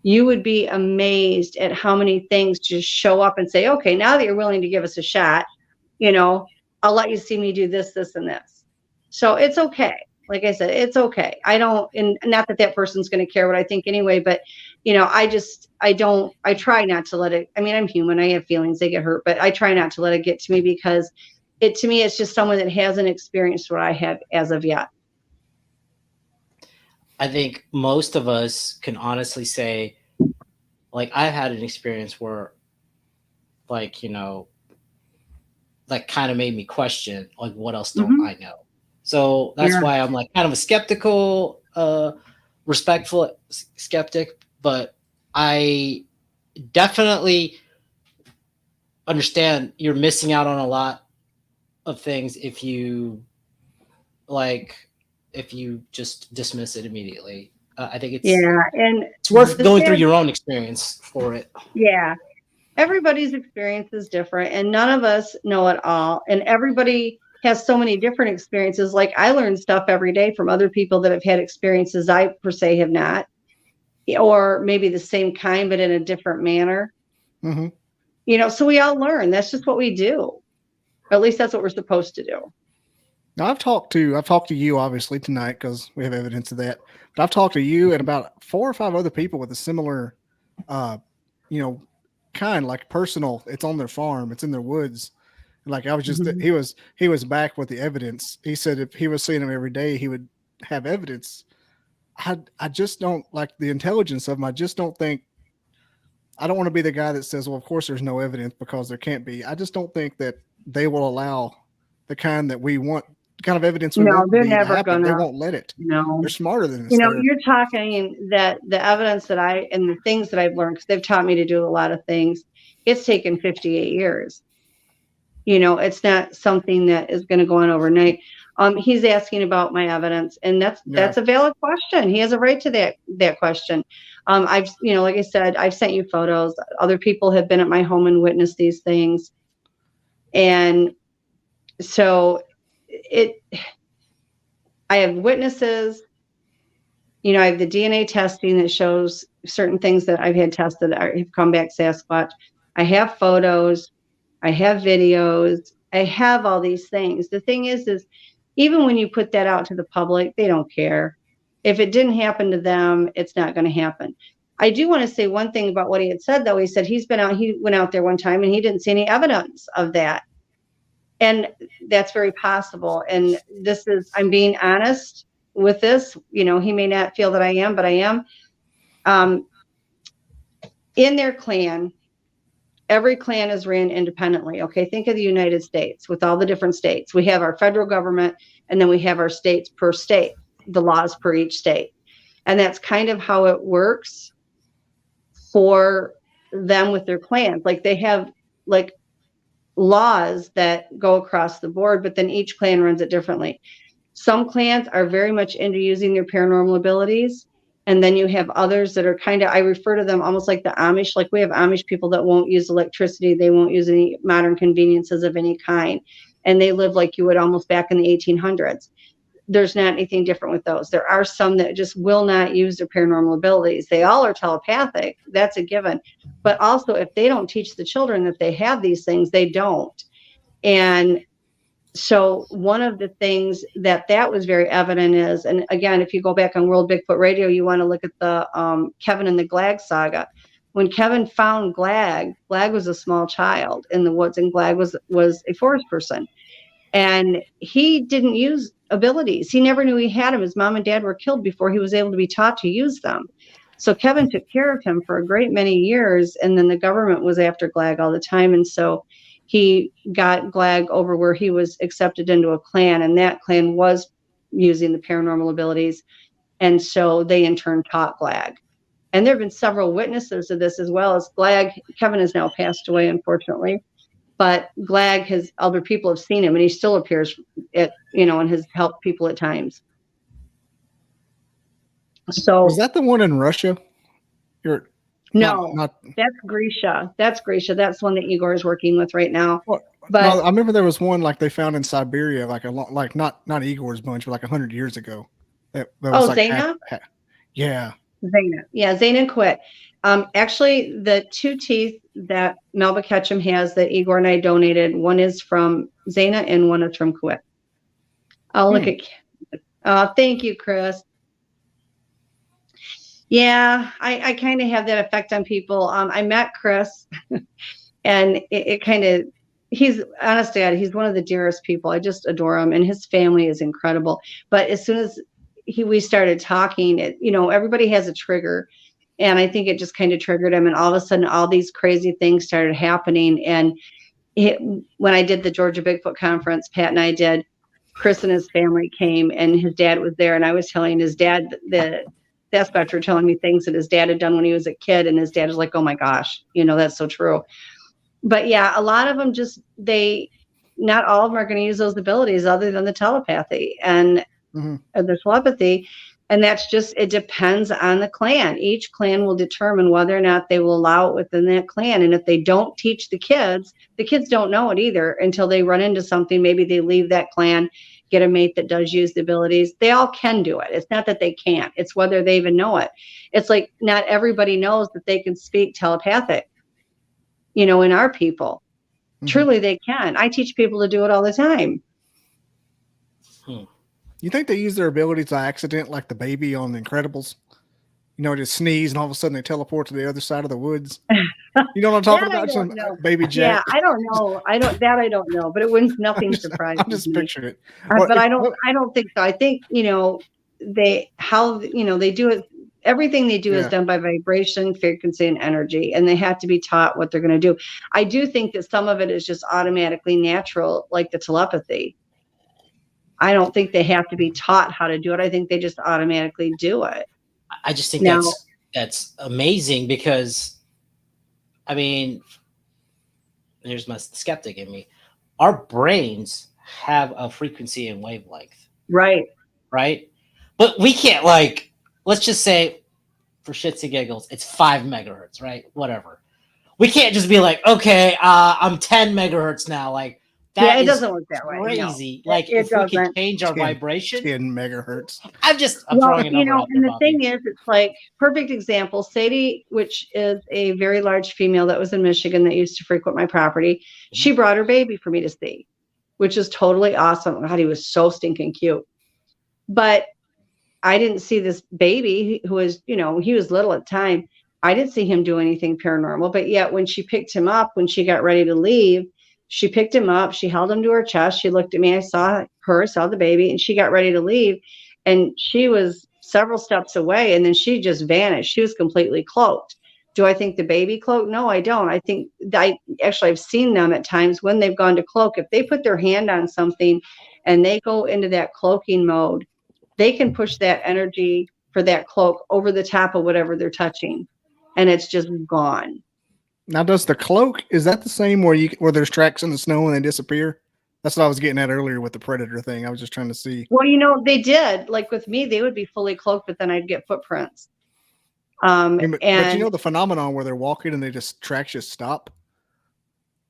you would be amazed at how many things just show up and say, okay, now that you're willing to give us a shot, you know, I'll let you see me do this, this, and this. So it's okay. Like I said, it's okay. I don't, and not that person's going to care what I think anyway, but, you know, I try not to let it, I mean, I'm human. I have feelings, they get hurt, but I try not to let it get to me because to me, it's just someone that hasn't experienced what I have as of yet. I think most of us can honestly say, like, I've had an experience where, like, you know, that kind of made me question, like, what else don't I know? So that's why I'm like kind of a skeptical, respectful skeptic, but I definitely understand you're missing out on a lot of things if you just dismiss it immediately. I think it's worth going through your own experience for it. Yeah. Everybody's experience is different and none of us know it all. And everybody has so many different experiences. Like I learn stuff every day from other people that have had experiences I per se have not, or maybe the same kind, but in a different manner. Mm-hmm. You know, so we all learn. That's just what we do. Or at least that's what we're supposed to do. Now I've talked to you obviously tonight because we have evidence of that, but I've talked to you and about 4 or 5 other people with a similar, you know, kind like personal. It's on their farm. It's in their woods. Like I was just, he was back with the evidence. He said if he was seeing him every day, he would have evidence. I just don't like the intelligence of them. I just don't think. I don't want to be the guy that says, well, of course there's no evidence because there can't be. I just don't think that they will allow the kind that we want, the kind of evidence we No, want they're to never happen. They gonna. won't let it. No. They're smarter than us. You know, you're talking that the evidence that and the things that I've learned, because they've taught me to do a lot of things, it's taken 58 years. You know, it's not something that is going to go on overnight. He's asking about my evidence, and that's a valid question. He has a right to that question. I've, you know, like I said, I've sent you photos. Other people have been at my home and witnessed these things. And so I have witnesses, you know, I have the DNA testing that shows certain things that I've had tested have come back Sasquatch. I have photos, I have videos, I have all these things. The thing is even when you put that out to the public, they don't care. If it didn't happen to them, it's not going to happen. I do want to say one thing about what he had said, though. He said he went out there one time and he didn't see any evidence of that. And that's very possible. And I'm being honest with this. You know, he may not feel that I am, but I am. In their clan, every clan is ran independently. Okay, think of the United States with all the different states. We have our federal government, and then we have our states per state, the laws per each state. And that's kind of how it works for them with their clans. Like they have like laws that go across the board, but then each clan runs it differently. Some clans are very much into using their paranormal abilities. And then you have others that are kind of, I refer to them almost like the Amish. Like we have Amish people that won't use electricity. They won't use any modern conveniences of any kind. And they live like you would almost back in the 1800s. There's not anything different with those. There are some that just will not use their paranormal abilities. They all are telepathic. That's a given. But also, if they don't teach the children that they have these things, they don't. And so one of the things that was very evident is, and again, if you go back on World Bigfoot Radio, you want to look at the Kevin and the Glag saga. When Kevin found Glag was a small child in the woods, and Glag was a forest person. And he didn't use abilities. He never knew he had them. His mom and dad were killed before he was able to be taught to use them. So Kevin took care of him for a great many years. And then the government was after Glag all the time. And so he got Glag over where he was accepted into a clan. And that clan was using the paranormal abilities. And so they in turn taught Glag. And there have been several witnesses of this as well as Glag. Kevin has now passed away, unfortunately. But Glag other people have seen him, and he still appears and has helped people at times. So is that the one in Russia? No, that's Grisha. That's Grisha. That's one that Igor is working with right now. Well, but no, I remember there was one like they found in Siberia, like not Igor's bunch, but like 100 years ago. That was like Zaina? Yeah. Zaina. Yeah, Zaina quit. Actually, the 2 teeth that Melba Ketchum has that Igor and I donated, one is from Zaina and one is from Kuwait. I'll look at. Thank you, Chris. Yeah, I kind of have that effect on people. I met Chris, and it kind of, he's honest dad. He's one of the dearest people. I just adore him, and his family is incredible. But as soon as we started talking, everybody has a trigger. And I think it just kind of triggered him. And all of a sudden, all these crazy things started happening. And when I did the Georgia Bigfoot conference, Pat and I did, Chris and his family came and his dad was there. And I was telling his dad, the Sasquatch were telling me things that his dad had done when he was a kid. And his dad was like, oh my gosh, that's so true. But yeah, a lot of them not all of them are going to use those abilities other than the telepathy and the telepathy. And that's just, it depends on the clan. Each clan will determine whether or not they will allow it within that clan. And if they don't teach the kids don't know it either until they run into something. Maybe they leave that clan, get a mate that does use the abilities. They all can do it. It's not that they can't. It's whether they even know it. It's like not everybody knows that they can speak telepathic, in our people. Truly they can. I teach people to do it all the time. You think they use their abilities by accident, like the baby on The Incredibles? Just sneeze and all of a sudden they teleport to the other side of the woods. You know what I'm talking about? Baby Jack. Yeah, I don't know. I don't know, but it wouldn't. Nothing surprising. I just pictured it. But I don't think so. I think they do it. Everything they do is done by vibration, frequency, and energy, and they have to be taught what they're going to do. I do think that some of it is just automatically natural, like the telepathy. I don't think they have to be taught how to do it. I think they just automatically do it. I just think that's amazing because, I mean, here's my skeptic in me. Our brains have a frequency and wavelength. Right. But we can't, like, let's just say for shits and giggles, it's 5 megahertz, right? Whatever. We can't just be like, okay, I'm 10 megahertz now. Like, that it doesn't work that way. Crazy. No, like, if we could change our vibration. 10 megahertz. I'm throwing a number out and there, the thing is, it's like, perfect example, Sadie, which is a very large female that was in Michigan that used to frequent my property. She brought her baby for me to see, which is totally awesome. God, he was so stinking cute. But I didn't see this baby who was, he was little at the time. I didn't see him do anything paranormal. But yet when she picked him up, when she got ready to leave, she picked him up. She held him to her chest. She looked at me. I saw the baby, and she got ready to leave. And she was several steps away, and then she just vanished. She was completely cloaked. Do I think the baby cloaked? No, I don't. I think I've seen them at times when they've gone to cloak. If they put their hand on something and they go into that cloaking mode, they can push that energy for that cloak over the top of whatever they're touching, and it's just gone. Now, does the cloak, is that the same where there's tracks in the snow and they disappear? That's what I was getting at earlier with the predator thing. I was just trying to see. Well, they did. Like with me, they would be fully cloaked, but then I'd get footprints. But the phenomenon where they're walking and tracks just stop?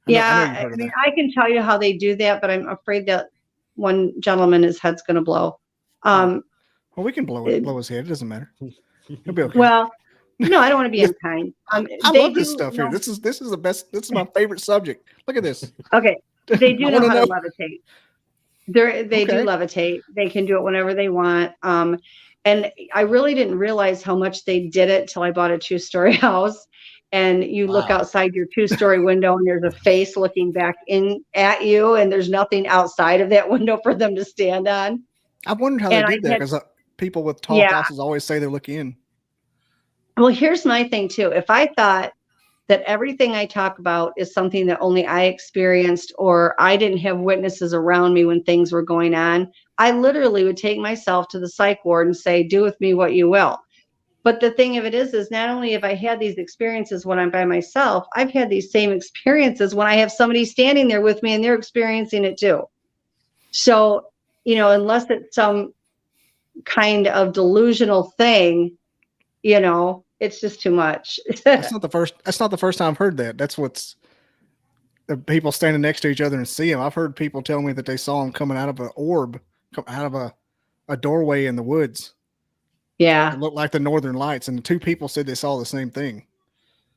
I can tell you how they do that, but I'm afraid that one gentleman, his head's going to blow. Well, we can blow his head. It doesn't matter. He'll be okay. Well, no, I don't want to be unkind. I love this stuff here. This is the best. This is my favorite subject. Look at this. Okay, they do know how to levitate. They do levitate. They can do it whenever they want. And I really didn't realize how much they did it till I bought a 2-story house. And you look outside your 2-story window, and there's a face looking back in at you, and there's nothing outside of that window for them to stand on. I wondered how they did that, because people with tall houses always say they look in. Well, here's my thing too. If I thought that everything I talk about is something that only I experienced, or I didn't have witnesses around me when things were going on, I literally would take myself to the psych ward and say, do with me what you will. But the thing of it is not only have I had these experiences when I'm by myself, I've had these same experiences when I have somebody standing there with me and they're experiencing it too. So, unless it's some kind of delusional thing, it's just too much. That's not the first time I've heard that. That's what's the people standing next to each other and see them. I've heard people tell me that they saw them coming out of an orb, out of a doorway in the woods. Yeah. It looked like the Northern Lights, and the two people said they saw the same thing.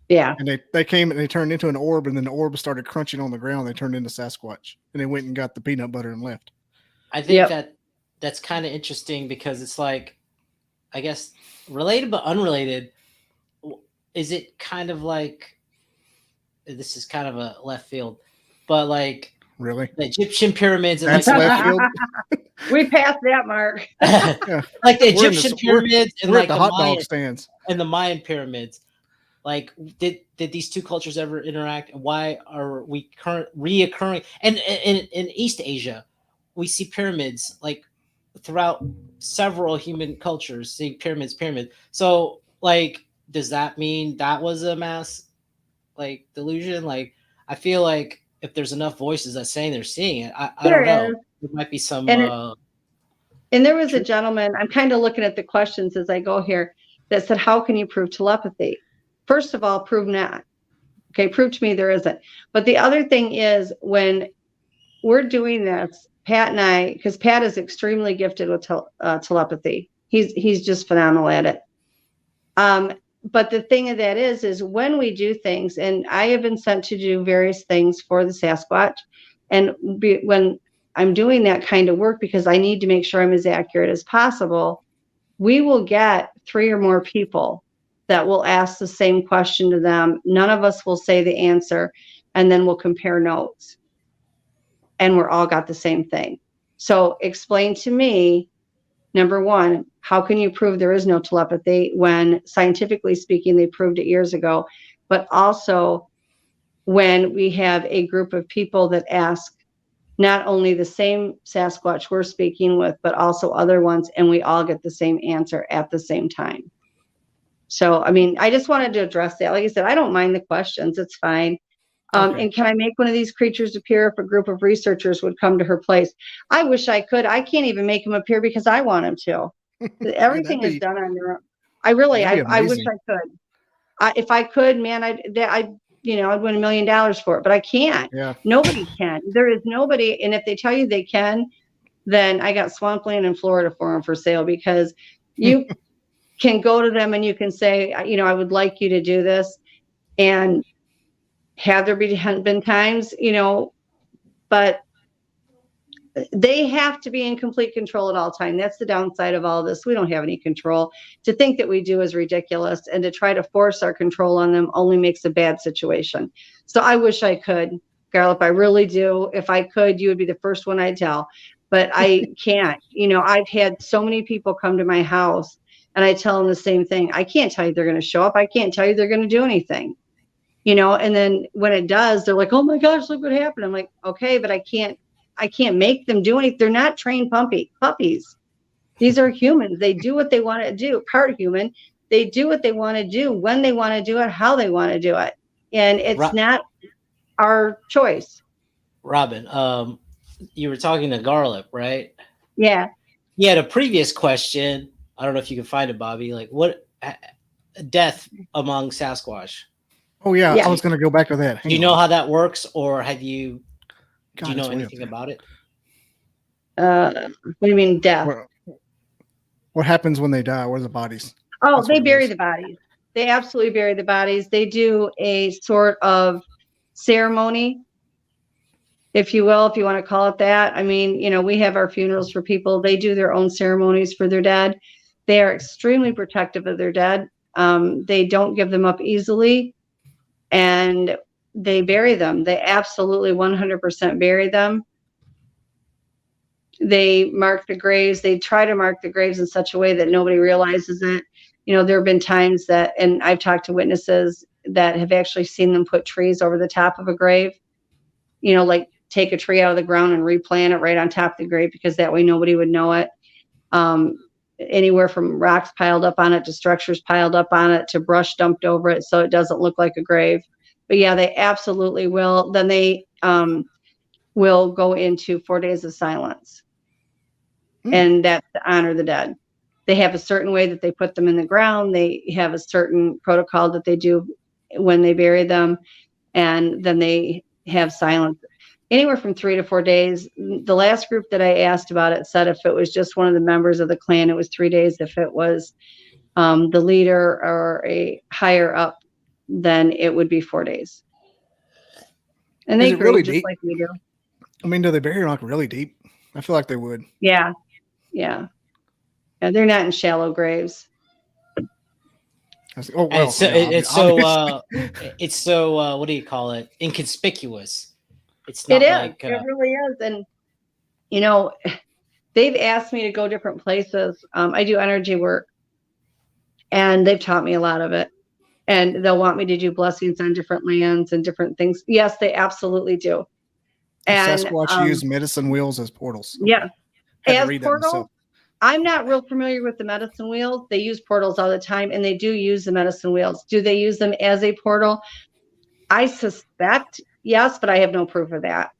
Yeah. And they came and they turned into an orb, and then the orb started crunching on the ground. They turned into Sasquatch, and they went and got the peanut butter and left. I think that's kind of interesting, because it's like, I guess, related but unrelated. Is it kind of like, this is kind of a left field, but like, really, the Egyptian pyramids and that's left field. We passed that mark. Like the Egyptian pyramids and like the hot dog stands and the Mayan pyramids. Like, did these two cultures ever interact? Why are we reoccurring? And in East Asia, we see pyramids like throughout several human cultures, seeing pyramids. So, like, does that mean that was a mass, like, delusion? Like, I feel like if there's enough voices that saying they're seeing it, I don't know. There might be some. And there was a gentleman, I'm kind of looking at the questions as I go here, that said, how can you prove telepathy? First of all, prove not. Okay, prove to me there isn't. But the other thing is, when we're doing this, Pat and I, because Pat is extremely gifted with telepathy. He's just phenomenal at it. But the thing of that is when we do things, and I have been sent to do various things for the Sasquatch, and when I'm doing that kind of work, because I need to make sure I'm as accurate as possible, we will get 3 or more people that will ask the same question to them. None of us will say the answer, and then we'll compare notes. And we're all got the same thing. So explain to me Number one, how can you prove there is no telepathy when scientifically speaking, they proved it years ago, but also when we have a group of people that ask not only the same Sasquatch we're speaking with, but also other ones, and we all get the same answer at the same time. So, I mean, I just wanted to address that. Like I said, I don't mind the questions. It's fine. Okay. And can I make one of these creatures appear if a group of researchers would come to her place? I wish I could. I can't even make them appear because I want them to. Everything is done on their own. I wish amazing. I could. If I could, man, I'd win $1 million for it, but I can't. Yeah. Nobody can. There is nobody. And if they tell you they can, then I got swampland in Florida for them for sale, because you can go to them and you can say, I would like you to do this. And have there been times, but they have to be in complete control at all time. That's the downside of all this. We don't have any control. To think that we do is ridiculous, and to try to force our control on them only makes a bad situation. So I wish I could, Garlip. I really do. If I could, you would be the first one I'd tell, but I can't. I've had so many people come to my house and I tell them the same thing. I can't tell you they're going to show up. I can't tell you they're going to do anything. And then when it does, they're like, oh my gosh, look what happened. I'm like, okay, but I can't make them do anything. They're not trained puppies. These are humans. They do what they want to do. Part human. They do what they want to do, when they want to do it, how they want to do it. And it's not our choice. Robin, you were talking to Garlip, right? Yeah. He had a previous question. I don't know if you can find it, Bobby. Like, what death among Sasquatch? Oh yeah. I was going to go back to that. Do you know how that works, or do you know anything about it? What do you mean death? What happens when they die? Where's the bodies? Oh, they bury the bodies. They absolutely bury the bodies. They do a sort of ceremony, if you will, if you want to call it that. I mean, we have our funerals for people. They do their own ceremonies for their dead. They are extremely protective of their dead. They don't give them up easily, and they bury them. They absolutely 100% bury them. They mark the graves. They try to mark the graves in such a way that nobody realizes it. There have been times that, and I've talked to witnesses that have actually seen them put trees over the top of a grave, like take a tree out of the ground and replant it right on top of the grave, because that way nobody would know it. Anywhere from rocks piled up on it to structures piled up on it to brush dumped over it so it doesn't look like a grave. But yeah, they absolutely will. Then they will go into 4 days of silence. And that's to honor the dead. They have a certain way that they put them in the ground. They have a certain protocol that they do when they bury them. And then they have silence anywhere from 3 to 4 days. The last group that I asked about it said if it was just one of the members of the clan, it was 3 days. If it was the leader or a higher up, then it would be 4 days. And they grieve really just deep? Like we do. I mean, do they bury like really deep? I feel like they would. Yeah. They're not in shallow graves. Oh, well, it's so what do you call it? Inconspicuous. It's not. It is. Like, it really is. And they've asked me to go different places. I do energy work, and they've taught me a lot of it. And they'll want me to do blessings on different lands and different things. Yes, they absolutely do. And Sasquatch use medicine wheels as portals. Yeah. As portals, I'm not real familiar with the medicine wheels. They use portals all the time, and they do use the medicine wheels. Do they use them as a portal? I suspect yes, but I have no proof of that.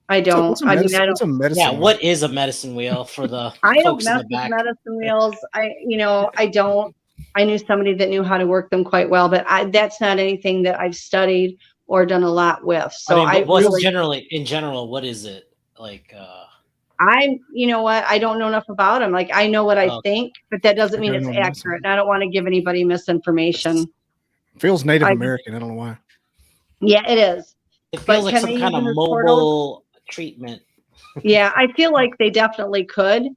I don't. I mean, I don't. Yeah, what is a medicine wheel for the I don't folks mess in the back? With medicine wheels. I don't. I knew somebody that knew how to work them quite well, but that's not anything that I've studied or done a lot with. So in general, what is it like? I don't know enough about them. Like I know what I think, but that doesn't mean it's accurate. And I don't want to give anybody misinformation. It feels Native American. I don't know why. Yeah, it is. It feels like some kind of mobile treatment. Yeah, I feel like they definitely could,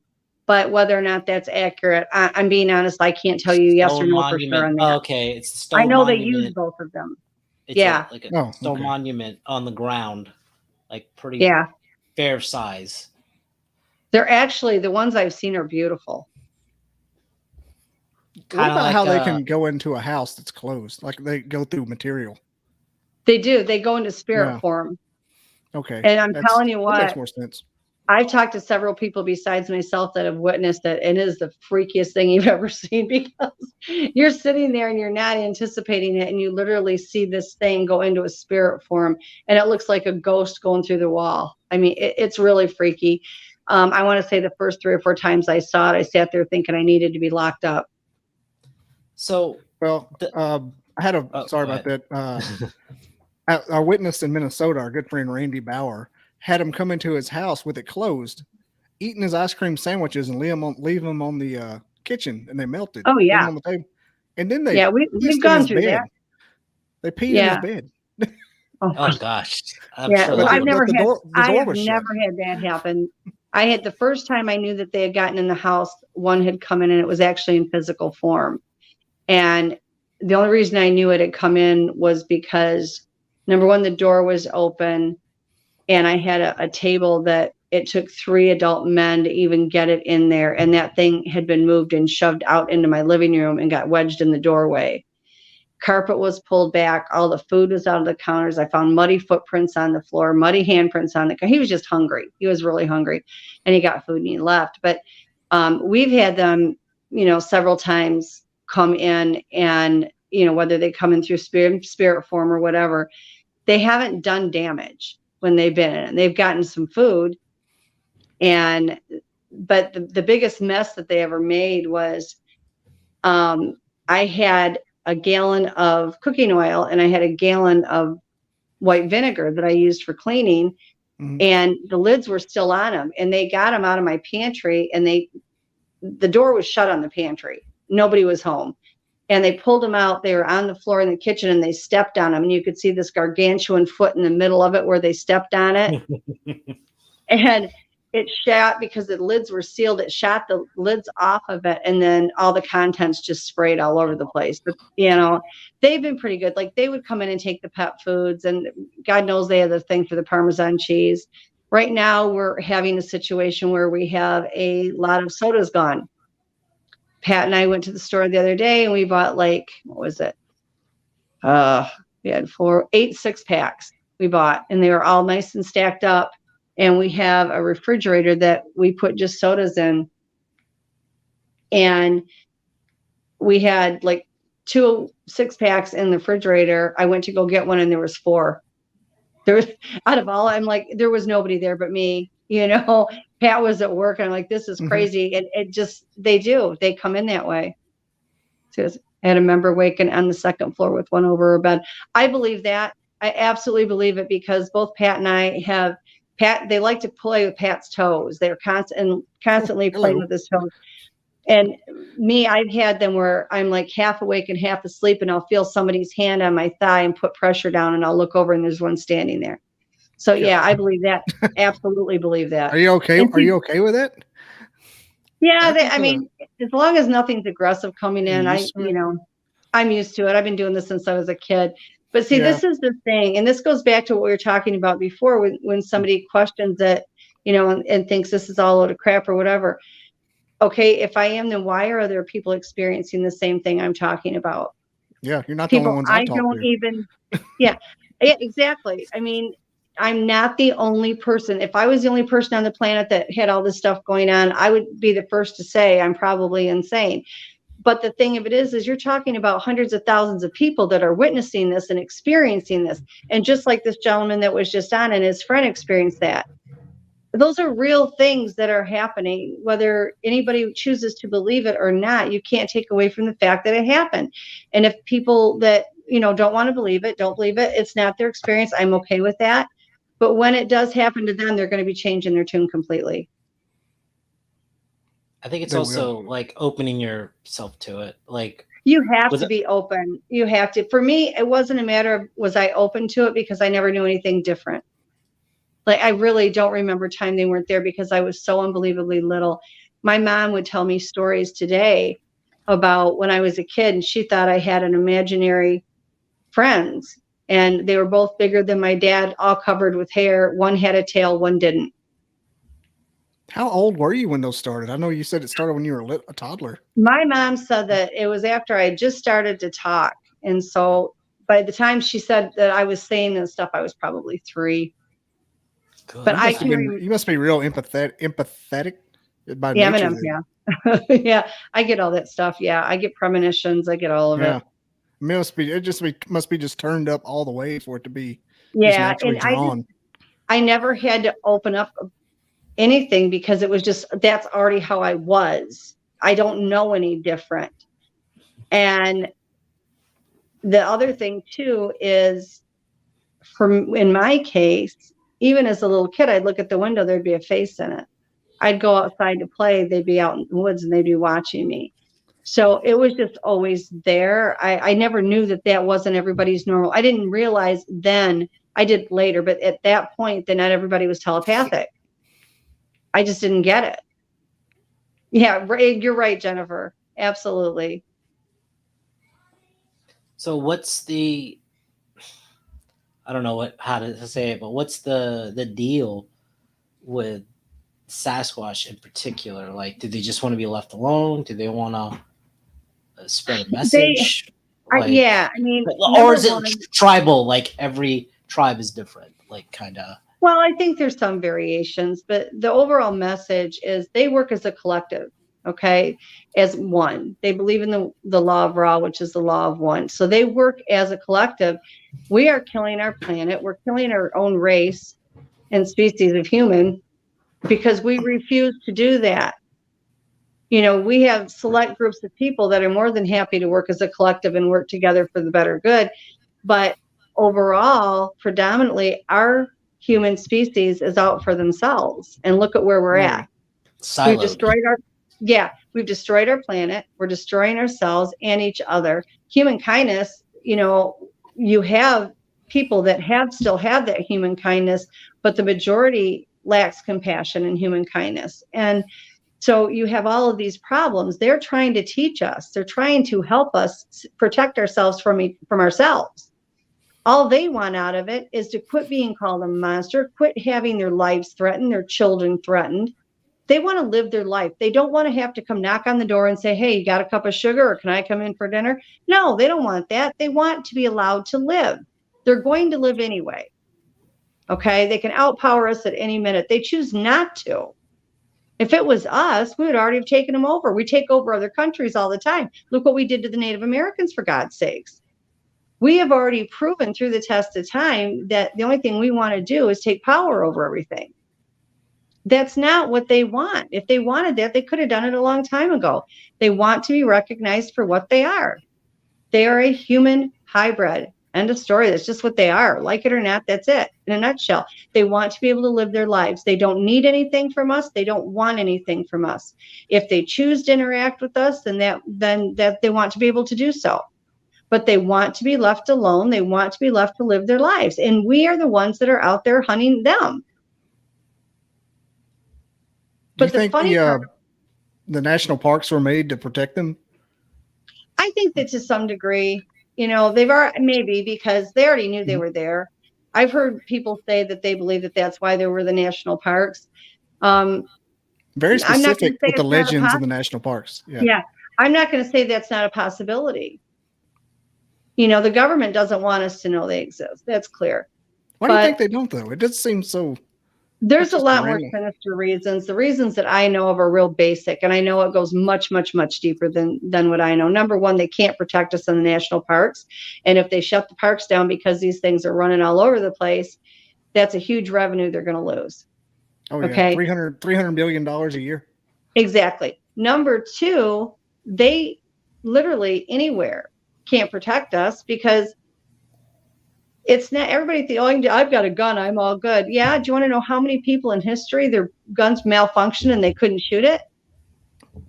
but whether or not that's accurate, I'm being honest. I can't tell you yes or no for sure on that. Okay, it's the stone. I know monument. They use both of them. It's a stone monument on the ground, like pretty fair size. They're actually, the ones I've seen are beautiful. What about how they can go into a house that's closed? Like they go through material. They do. They go into spirit form. Okay. And I'm telling you what, that makes more sense. I've talked to several people besides myself that have witnessed it, and it is the freakiest thing you've ever seen, because you're sitting there and you're not anticipating it, and you literally see this thing go into a spirit form, and it looks like a ghost going through the wall. I mean, it's really freaky. I want to say the first 3 or 4 times I saw it, I sat there thinking I needed to be locked up. So, well, I had sorry about that. Our witness in Minnesota, our good friend Randy Bauer, had him come into his house with it closed, eating his ice cream sandwiches and leave them on the kitchen, and they melted. Oh yeah, on the table. And then we've gone through that. They peed in his bed. Oh gosh. Well, I've never had that happen. I had the first time I knew that they had gotten in the house, one had come in and it was actually in physical form. And the only reason I knew it had come in was because, number one, the door was open, and I had a table that it took 3 adult men to even get it in there. And that thing had been moved and shoved out into my living room and got wedged in the doorway. Carpet was pulled back. All the food was out of the counters. I found muddy footprints on the floor, muddy handprints on the he was just hungry. He was really hungry, and he got food and he left. But we've had them, several times come in, and, whether they come in through spirit form or whatever, they haven't done damage when they've been in. They've gotten some food. But the biggest mess that they ever made was, I had a gallon of cooking oil and I had a gallon of white vinegar that I used for cleaning. Mm-hmm. And the lids were still on them, and they got them out of my pantry, and the door was shut on the pantry. Nobody was home. And they pulled them out. They were on the floor in the kitchen, and they stepped on them. And you could see this gargantuan foot in the middle of it where they stepped on it. And it shot, because the lids were sealed, it shot the lids off of it. And then all the contents just sprayed all over the place. But, they've been pretty good. Like, they would come in and take the pet foods, and God knows they have the thing for the Parmesan cheese. Right now, we're having a situation where we have a lot of sodas gone. Pat and I went to the store the other day, and we bought, what was it? We had 8 6-packs we bought, and they were all nice and stacked up. And we have a refrigerator that we put just sodas in. And we had 2 6-packs in the refrigerator. I went to go get one, and there was 4. There was, out of all, I'm like, there was nobody there but me. Pat was at work, and I'm like, this is crazy. And it just, they come in that way. So I had a member waking on the second floor with one over her bed. I believe that. I absolutely believe it, because both Pat and I have, they like to play with Pat's toes. They're constantly playing with his toes. And me, I've had them where I'm half awake and half asleep, and I'll feel somebody's hand on my thigh and put pressure down, and I'll look over and there's one standing there. So yeah, I believe that. Absolutely believe that. Are you okay? Are you okay with it? Yeah, I mean, as long as nothing's aggressive coming in, I'm used to it. I've been doing this since I was a kid. But see, this is the thing, and this goes back to what we were talking about before, when somebody questions it, and thinks this is all a load of crap or whatever. Okay, if I am, then why are other people experiencing the same thing I'm talking about? Yeah, you're not the only ones I talk to. Yeah, exactly. I mean, I'm not the only person. If I was the only person on the planet that had all this stuff going on, I would be the first to say I'm probably insane. But the thing of it is you're talking about hundreds of thousands of people that are witnessing this and experiencing this. And just like this gentleman that was just on, and his friend experienced that. Those are real things that are happening, whether anybody chooses to believe it or not. You can't take away from the fact that it happened. And if people that, don't want to believe it, don't believe it, it's not their experience, I'm okay with that. But when it does happen to them, they're going to be changing their tune completely. I think it's also opening yourself to it. You have to be open. You have to. For me, it wasn't a matter of was I open to it, because I never knew anything different. I really don't remember time they weren't there, because I was so unbelievably little. My mom would tell me stories today about when I was a kid, and she thought I had an imaginary friends, and they were both bigger than my dad, all covered with hair. One had a tail, one didn't. How old were you when those started? I know you said it started when you were a toddler. My mom said that it was after I just started to talk. And so by the time she said that I was saying this stuff, I was probably 3. Good. But I can remember. You must be real empathetic by Yeah, I'm nature. an empath. Yeah, I get all that stuff. Yeah, I get premonitions. I get all of Yeah. it. Must be just turned up all the way for it to be just Yeah, naturally and drawn. I never had to open up anything because it was just, that's already how I was. I don't know any different. And the other thing too is, in my case, even as a little kid, I'd look at the window, there'd be a face in it. I'd go outside to play, they'd be out in the woods and they'd be watching me. So it was just always there. I never knew that that wasn't everybody's normal. I didn't realize then, I did later, but at that point, then not everybody was telepathic. I just didn't get it. Yeah, you're right, Jennifer. Absolutely. So what's the, I don't know how to say it, but what's the deal with Sasquatch in particular? Like, do they just want to be left alone? Do they want to spread a message? Yeah, I mean, or is it tribal? Like every tribe is different, like kind of. Well, I think there's some variations, but the overall message is they work as a collective, okay, as one. They believe in the law of Ra, which is the law of one. So they work as a collective. We are killing our planet. We're killing our own race and species of human because we refuse to do that. You know, we have select groups of people that are more than happy to work as a collective and work together for the better good. But overall, predominantly, our human species is out for themselves. And look at where we're at. Siloed. We've destroyed our planet. We're destroying ourselves and each other. Human kindness, you know, you have people that still have that human kindness, but the majority lacks compassion and human kindness. And so you have all of these problems. They're trying to teach us. They're trying to help us protect ourselves from ourselves. All they want out of it is to quit being called a monster, quit having their lives threatened, their children threatened. They want to live their life. They don't want to have to come knock on the door and say, hey, you got a cup of sugar or can I come in for dinner? No, they don't want that. They want to be allowed to live. They're going to live anyway. Okay, they can outpower us at any minute. They choose not to. If it was us, we would already have taken them over. We take over other countries all the time. Look what we did to the Native Americans, for God's sakes. We have already proven through the test of time that the only thing we want to do is take power over everything. That's not what they want. If they wanted that, they could have done it a long time ago. They want to be recognized for what they are. They are a human hybrid. End of story. That's just what they are. Like it or not, that's it. In a nutshell, they want to be able to live their lives. They don't need anything from us. They don't want anything from us. If they choose to interact with us, then that they want to be able to do so. But they want to be left alone. They want to be left to live their lives. And we are the ones that are out there hunting them. Do you think the national parks were made to protect them? I think that to some degree, you know, they've already, maybe because they already knew they were there. I've heard people say that they believe that that's why there were the national parks. Very specific with the legends in the national parks. Yeah. I'm not going to say that's not a possibility. You know, the government doesn't want us to know they exist. That's clear. Why do you think they don't, though? It does seem so. There's a lot more sinister reasons. The reasons that I know of are real basic, and I know it goes much, much, much deeper than what I know. Number one, they can't protect us in the national parks. And if they shut the parks down because these things are running all over the place, that's a huge revenue they're going to lose. Oh, yeah. Okay. $300 billion a year. Exactly. Number two, they literally anywhere can't protect us because it's not everybody think, oh, I've got a gun, I'm all good. Yeah. Do you want to know how many people in history their guns malfunctioned and they couldn't shoot it?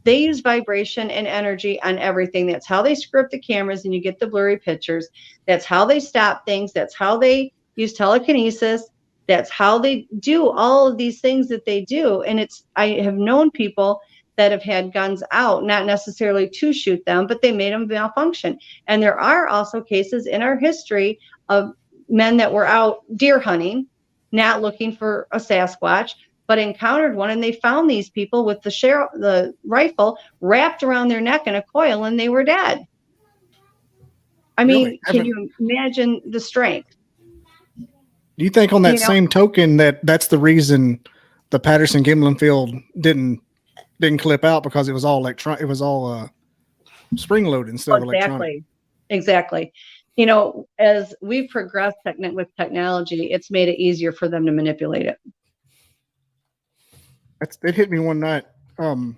They use vibration and energy on everything. That's how they script the cameras and you get the blurry pictures. That's how they stop things. That's how they use telekinesis. That's how they do all of these things that they do. And I have known people that have had guns out, not necessarily to shoot them, but they made them malfunction. And there are also cases in our history of men that were out deer hunting, not looking for a Sasquatch, but encountered one, and they found these people with the rifle wrapped around their neck in a coil, and they were dead. I mean, can you imagine the strength? Do you think on that same token that's the reason the Patterson Gimlin field didn't clip out, because it was all spring loaded instead of electronic? Exactly. You know, as we've progressed with technology, it's made it easier for them to manipulate it. It hit me one night. I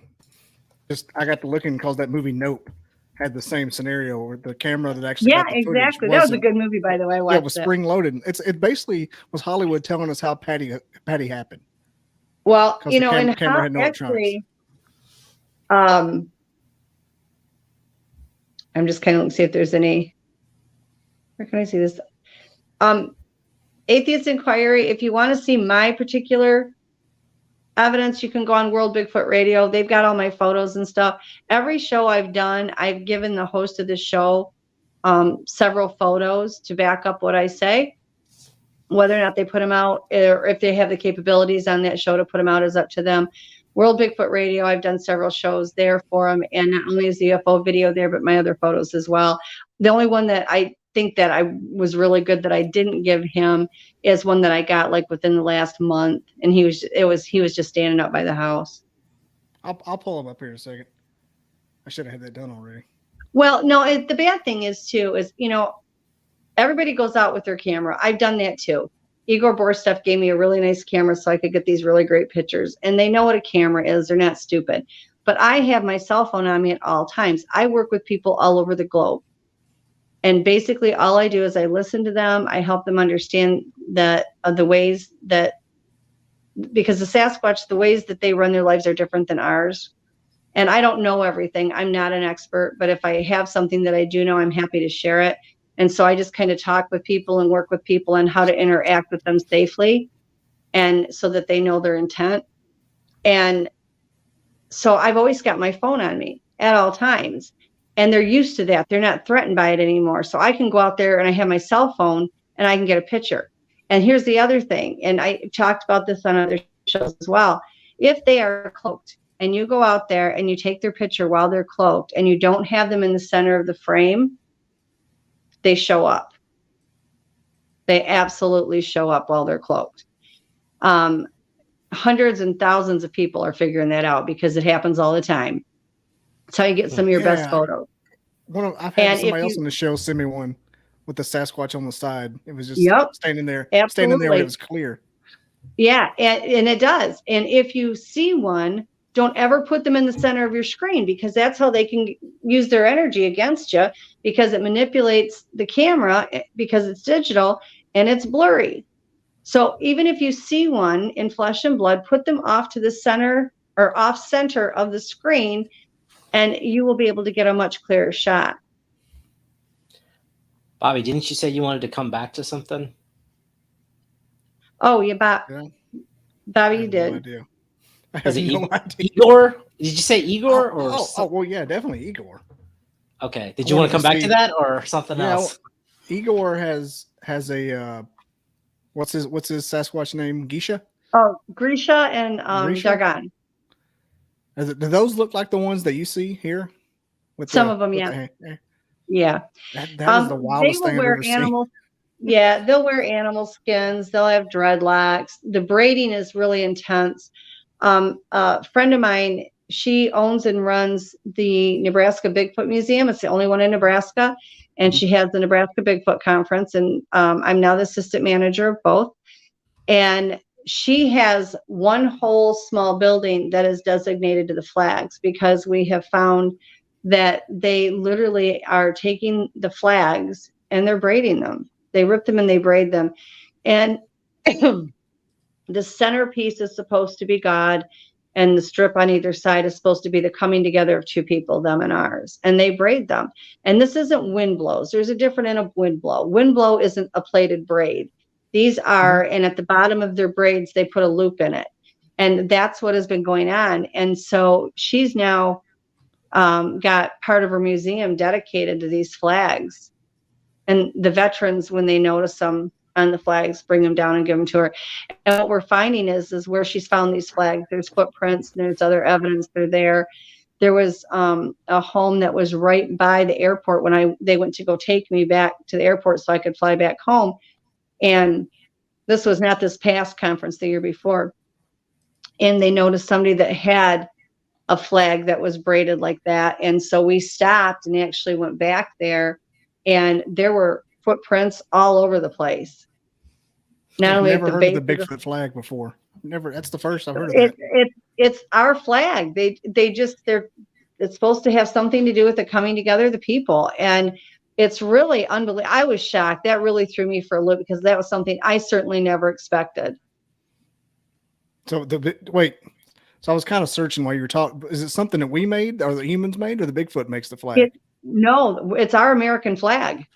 got to looking because that movie Nope had the same scenario where the camera that actually got the exactly. That was a good movie, by the way. It was spring loaded. It basically was Hollywood telling us how Patty happened. Well, you know, the camera had no electronics. I'm just kind of see if there's any. Where can I see this? Atheist Inquiry. If you want to see my particular evidence, you can go on World Bigfoot Radio. They've got all my photos and stuff. Every show I've done, I've given the host of the show several photos to back up what I say. Whether or not they put them out, or if they have the capabilities on that show to put them out, is up to them. World Bigfoot Radio, I've done several shows there for them, and not only is the UFO video there, but my other photos as well. The only one that I think that I was really good that I didn't give him is one that I got like within the last month, and he was just standing up by the house. I'll pull him up here in a second. I should have had that done already. Well, no, the bad thing is you know, everybody goes out with their camera. I've done that too. Igor Borstev gave me a really nice camera so I could get these really great pictures, and they know what a camera is. They're not stupid. But I have my cell phone on me at all times. I work with people all over the globe. And basically all I do is I listen to them. I help them understand that the ways that, because the Sasquatch, the ways that they run their lives are different than ours. And I don't know everything. I'm not an expert, but if I have something that I do know, I'm happy to share it. And so I just kind of talk with people and work with people on how to interact with them safely, and so that they know their intent. And so I've always got my phone on me at all times. And they're used to that. They're not threatened by it anymore. So I can go out there and I have my cell phone and I can get a picture. And here's the other thing. And I talked about this on other shows as well. If they are cloaked and you go out there and you take their picture while they're cloaked and you don't have them in the center of the frame, they show up. They absolutely show up while they're cloaked. Hundreds and thousands of people are figuring that out because it happens all the time. That's how you get some of your best photos. I've had somebody else on the show send me one with the Sasquatch on the side. It was just standing there when it was clear. Yeah, and it does. And if you see one, don't ever put them in the center of your screen, because that's how they can use their energy against you, because it manipulates the camera, because it's digital and it's blurry. So even if you see one in flesh and blood, put them off to the center or off center of the screen, and you will be able to get a much clearer shot. Bobby, didn't you say you wanted to come back to something? Oh, Bobby, you did. No idea. I have no idea. Igor? Did you say Igor? Well, yeah, definitely Igor. Okay. Did you want to come back to that or something else? Igor has a what's his Sasquatch name? Geisha? Oh, Grisha and Dagon. Do those look like the ones that you see here? Some of them, yeah. Yeah. That is the wildest thing I've ever seen. Yeah, they'll wear animal skins. They'll have dreadlocks. The braiding is really intense. A friend of mine, she owns and runs the Nebraska Bigfoot Museum. It's the only one in Nebraska. And she has the Nebraska Bigfoot Conference. And I'm now the assistant manager of both. And she has one whole small building that is designated to the flags, because we have found that they literally are taking the flags and they're braiding them. They rip them and they braid them. And the centerpiece is supposed to be God, and the strip on either side is supposed to be the coming together of two people, them and ours. And they braid them. And this isn't wind blows. There's a difference in a wind blow. Wind blow isn't a plaited braid. These are, and at the bottom of their braids, they put a loop in it. And that's what has been going on. And so she's now got part of her museum dedicated to these flags. And the veterans, when they notice them, on the flags, bring them down and give them to her. And what we're finding is where she's found these flags, there's footprints, and there's other evidence they're there. There was a home that was right by the airport when they went to go take me back to the airport so I could fly back home. And this was not this past conference, the year before. And they noticed somebody that had a flag that was braided like that. And so we stopped and actually went back there, and there were footprints all over the place. Not I've only never at the heard base of the of Bigfoot flag before. Never. That's the first I've heard of that. It's our flag. It's supposed to have something to do with the coming together of the people. And it's really unbelievable. I was shocked. That really threw me for a loop because that was something I certainly never expected. So So I was kind of searching while you were talking. Is it something that we made, or the humans made, or the Bigfoot makes the flag? No, it's our American flag.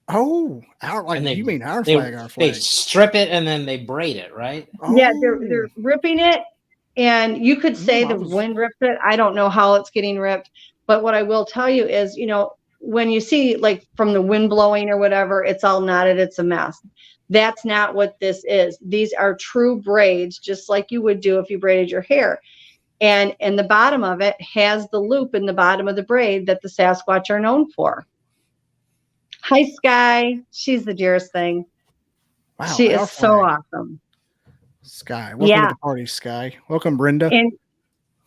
Oh, you mean our flag? Our flag. They strip it and then they braid it, right? Oh. Yeah, they're ripping it, and you could say the wind ripped it. I don't know how it's getting ripped, but what I will tell you is, when you see like from the wind blowing or whatever, it's all knotted. It's a mess. That's not what this is. These are true braids, just like you would do if you braided your hair. And the bottom of it has the loop in the bottom of the braid that the Sasquatch are known for. Hi, Sky. She's the dearest thing. Wow, she is so awesome. Sky. Welcome to the party, Sky. Welcome, Brenda. And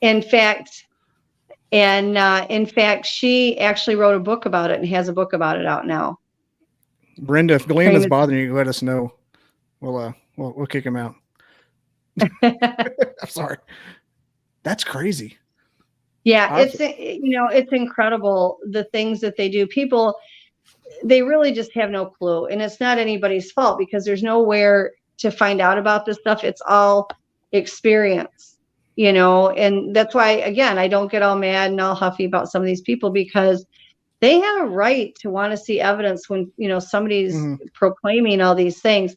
in fact, she actually wrote a book about it and has a book about it out now. Brenda, if Glenn is bothering you, let us know. We'll kick him out. I'm sorry. That's crazy. Yeah, it's incredible the things that they do. People, they really just have no clue, and it's not anybody's fault because there's nowhere to find out about this stuff. It's all experience, and that's why, again, I don't get all mad and all huffy about some of these people because they have a right to want to see evidence when, somebody's proclaiming all these things.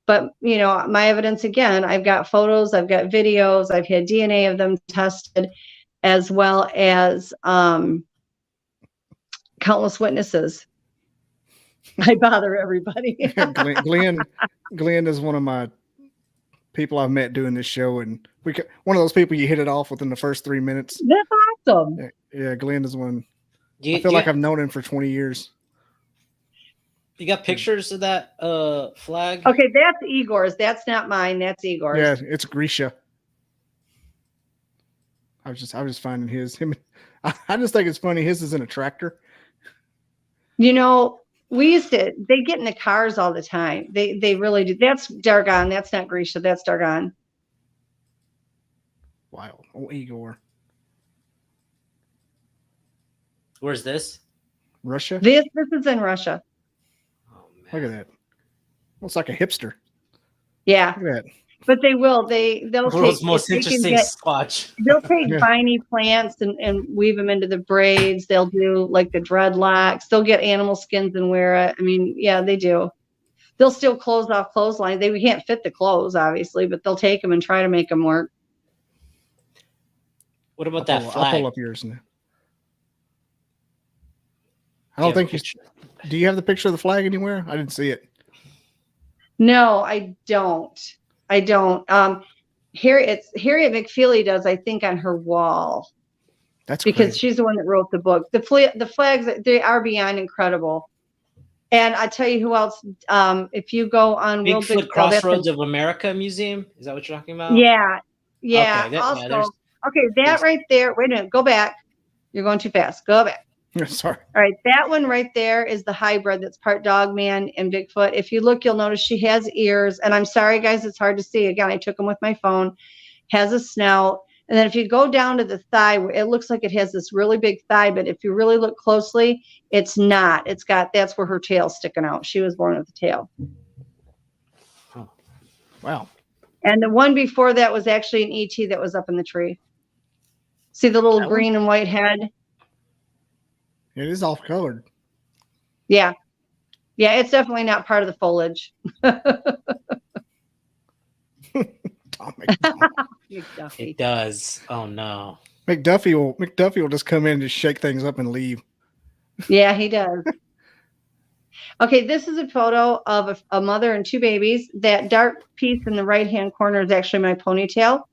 But, my evidence, again, I've got photos, I've got videos, I've had DNA of them tested, as well as countless witnesses. I bother everybody. Glenn is one of my people I've met doing this show, and one of those people you hit it off within the first 3 minutes. That's awesome. Yeah, Glenn is one. I feel like I've known him for 20 years. You got pictures of that flag? Okay, that's Igor's. That's not mine. That's Igor's. Yeah, it's Grisha. I was just finding his. I just think it's funny. His is in a tractor. They get in the cars all the time. They really do. That's Dargon. That's not Grisha. That's Dargon. Wow. Oh, Igor. Where's this? Russia? This is in Russia. Oh, man. Look at that. Looks like a hipster. Yeah. Look at that. But they will. They'll take most interesting Squatch. They'll take viney plants and weave them into the braids. They'll do like the dreadlocks. They'll get animal skins and wear it. I mean, yeah, they do. They'll steal clothes off clotheslines. We can't fit the clothes, obviously, but they'll take them and try to make them work. What about that flag? I'll pull up yours now. I don't think do you have the picture of the flag anywhere? I didn't see it. No, I don't. Harriet McFeely does, I think, on her wall. That's because crazy. she's the one that wrote the book. The flags, they are beyond incredible. And I tell you who else, if you go on Bigfoot Crossroads of America Museum, is that what you're talking about? Yeah. Okay, that right there. Wait a minute. Go back. You're going too fast. Go back. Sorry. All right. That one right there is the hybrid that's part Dogman and Bigfoot. If you look, you'll notice she has ears. And I'm sorry, guys, it's hard to see. Again, I took them with my phone. Has a snout. And then if you go down to the thigh, it looks like it has this really big thigh. But if you really look closely, it's not. That's where her tail's sticking out. She was born with a tail. Oh. Wow. And the one before that was actually an ET that was up in the tree. See the little green and white head? It is off colored. Yeah. Yeah, it's definitely not part of the foliage. It does. Oh no. McDuffie will just come in and just shake things up and leave. Yeah, he does. Okay, this is a photo of a mother and two babies. That dark piece in the right-hand corner is actually my ponytail.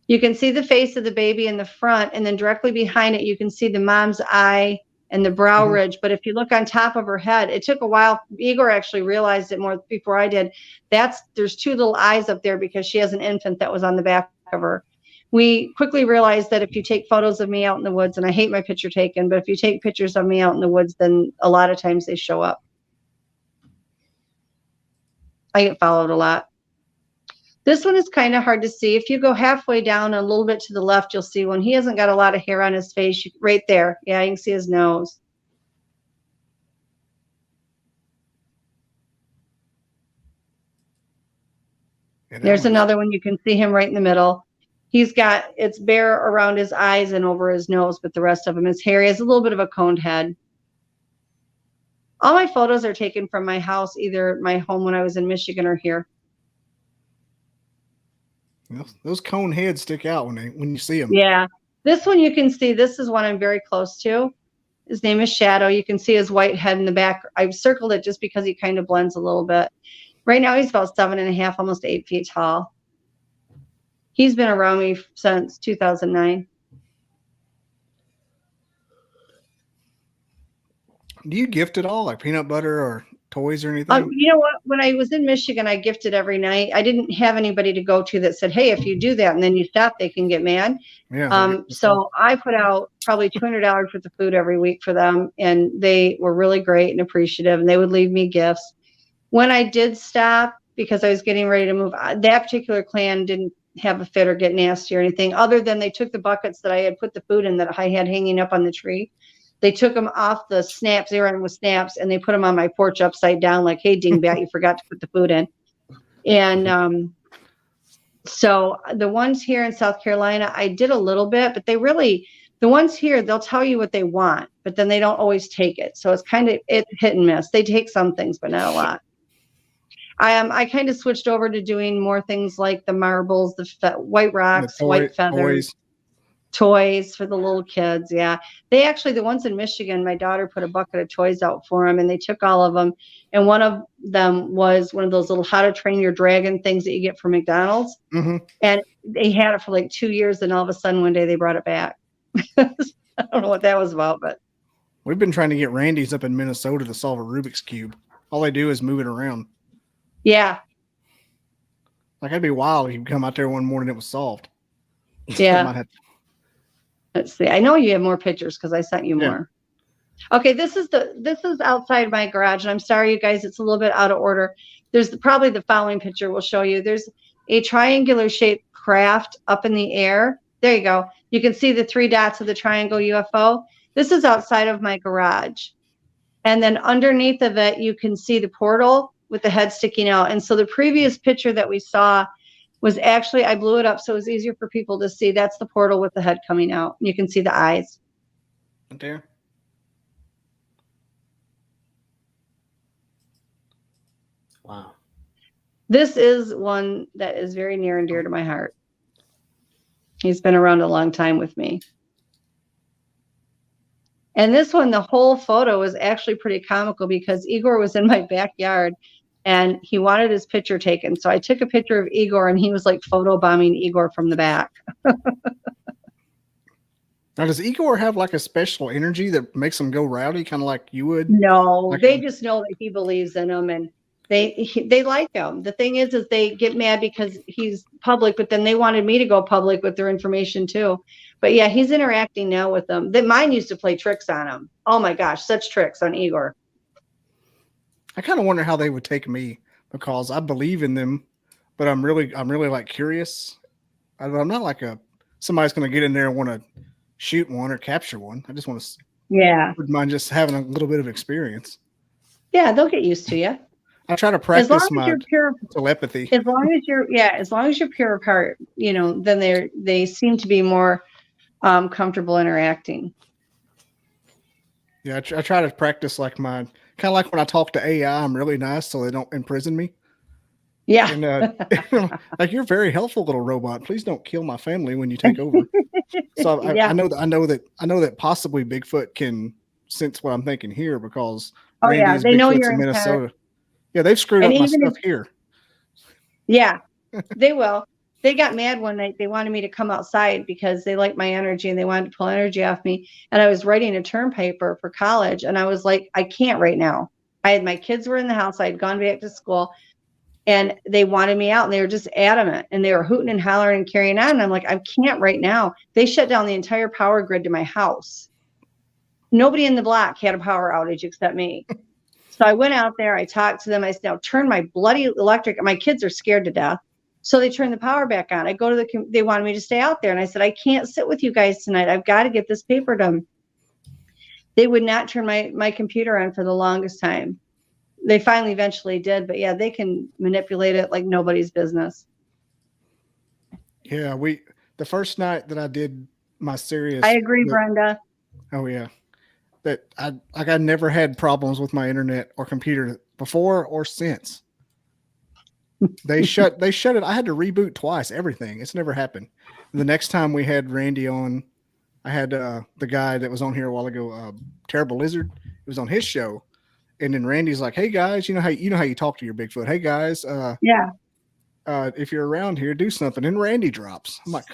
You can see the face of the baby in the front, and then directly behind it, you can see the mom's eye and the brow ridge. But if you look on top of her head, it took a while. Igor actually realized it more before I did. There's two little eyes up there because she has an infant that was on the back of her. We quickly realized that if you take photos of me out in the woods, and I hate my picture taken, but if you take pictures of me out in the woods, then a lot of times they show up. I get followed a lot. This one is kind of hard to see. If you go halfway down and a little bit to the left, you'll see one. He hasn't got a lot of hair on his face. Right there. Yeah, you can see his nose. Yeah, there's another one. You can see him right in the middle. It's bare around his eyes and over his nose, but the rest of him is hairy. He has a little bit of a coned head. All my photos are taken from my house, either my home when I was in Michigan or here. Those cone heads stick out when you see them. Yeah. This one you can see. This is one I'm very close to. His name is Shadow. You can see his white head in the back. I've circled it just because he kind of blends a little bit. Right now he's about 7.5, almost 8 feet tall. He's been around me since 2009. Do you gift at all, like peanut butter or toys or anything? You know what? When I was in Michigan, I gifted every night. I didn't have anybody to go to that said, hey, if you do that and then you stop, they can get mad. Yeah. So I put out probably $200 worth of food every week for them, and they were really great and appreciative, and they would leave me gifts. When I did stop, because I was getting ready to move, that particular clan didn't have a fit or get nasty or anything, other than they took the buckets that I had put the food in that I had hanging up on the tree. They took them off the snaps. They were in with snaps, and they put them on my porch upside down like, hey, dingbat, you forgot to put the food in. And so the ones here in South Carolina, I did a little bit, but the ones here, they'll tell you what they want, but then they don't always take it. So it's hit and miss. They take some things, but not a lot. I kind of switched over to doing more things like the marbles, the white rocks, white feathers. Toys for the little kids. Yeah. The ones in Michigan, my daughter put a bucket of toys out for them, and they took all of them. And one of them was one of those little how to train your dragon things that you get from McDonald's. And they had it for like 2 years. And all of a sudden one day they brought it back. I don't know what that was about, but we've been trying to get Randy's up in Minnesota to solve a Rubik's Cube. All they do is move it around. Yeah. Like, that'd be wild if you come out there one morning and it was solved. Yeah. Let's see. I know you have more pictures because I sent you more. Okay, this is outside my garage, and I'm sorry, you guys, it's a little bit out of order. There's probably the following picture we'll show you. There's a triangular shaped craft up in the air. There you go. You can see the 3 dots of the triangle UFO. This is outside of my garage. And then underneath of it, you can see the portal with the head sticking out. And so the previous picture that we saw was actually, I blew it up so it was easier for people to see. That's the portal with the head coming out. You can see the eyes. Right there. Wow. This is one that is very near and dear to my heart. He's been around a long time with me. And this one, the whole photo is actually pretty comical because Igor was in my backyard and he wanted his picture taken. So I took a picture of Igor, and he was like photobombing Igor from the back. Now, does Igor have like a special energy that makes him go rowdy, kind of like you would? No, like they just know that he believes in him, and they like him. The thing is they get mad because he's public, but then they wanted me to go public with their information too. But yeah, he's interacting now with them. Mine used to play tricks on him. Oh my gosh, such tricks on Igor. I kind of wonder how they would take me, because I believe in them, but I'm really like curious. I'm not like somebody's going to get in there and want to shoot one or capture one. I just want to. Yeah. Wouldn't mind just having a little bit of experience. Yeah, they'll get used to you. I try to practice my telepathy. As long as you're pure of heart, then they seem to be more comfortable interacting. Yeah, I try to practice like kind of like when I talk to AI, I'm really nice so they don't imprison me. Yeah. And like, you're very helpful, little robot. Please don't kill my family when you take over. So I know that possibly Bigfoot can sense what I'm thinking here, because Oh Randy yeah, is they know Bigfoot's you're in in town. Minnesota. Yeah, they've screwed And up my even stuff here. Yeah, they will. They got mad one night. They wanted me to come outside because they liked my energy and they wanted to pull energy off me. And I was writing a term paper for college, and I was like, I can't right now. My kids were in the house. I had gone back to school, and they wanted me out, and they were just adamant, and they were hooting and hollering and carrying on. And I'm like, I can't right now. They shut down the entire power grid to my house. Nobody in the block had a power outage except me. So I went out there, I talked to them. I said, now turn my bloody electric. My kids are scared to death. So they turned the power back on. I go to they wanted me to stay out there. And I said, I can't sit with you guys tonight. I've got to get this paper done. They would not turn my computer on for the longest time. They finally eventually did. But yeah, they can manipulate it like nobody's business. Yeah, the first night that I did my serious. I agree, Brenda. Oh yeah. That I never had problems with my internet or computer before or since. They shut it. I had to reboot twice, everything. It's never happened. The next time we had Randy on, I had the guy that was on here a while ago, Terrible Lizard. It was on his show. And then Randy's like, "Hey guys, you know how you talk to your Bigfoot. Hey guys, yeah. If you're around here, do something." And Randy drops. I'm like,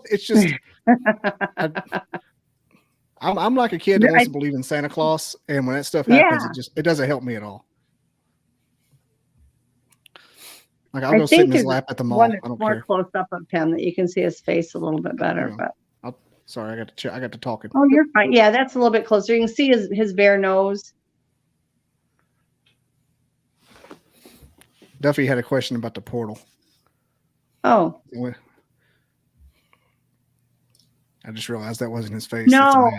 it's just I'm like a kid that wants to believe in Santa Claus, and when that stuff happens, it doesn't help me at all. Like I'll go sit in his lap at the mall. I don't care. Close up of him that you can see his face a little bit better. Yeah. But sorry, I got to talking. Oh, you're fine. Yeah, that's a little bit closer. You can see his bare nose. Duffy had a question about the portal. Oh. I just realized that wasn't his face. No,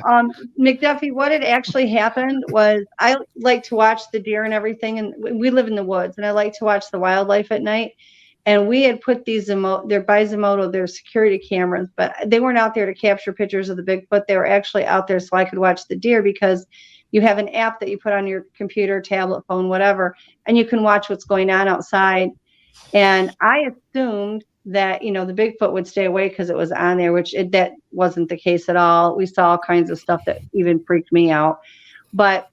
McDuffie, what had actually happened was I like to watch the deer and everything, and we live in the woods, and I like to watch the wildlife at night. And we had put these, they're by Zomoto, they're security cameras, but they weren't out there to capture pictures of the Bigfoot. They were actually out there so I could watch the deer, because you have an app that you put on your computer, tablet, phone, whatever, and you can watch what's going on outside. And I assumed that, the Bigfoot would stay away because it was on there, which that wasn't the case at all. We saw all kinds of stuff that even freaked me out. But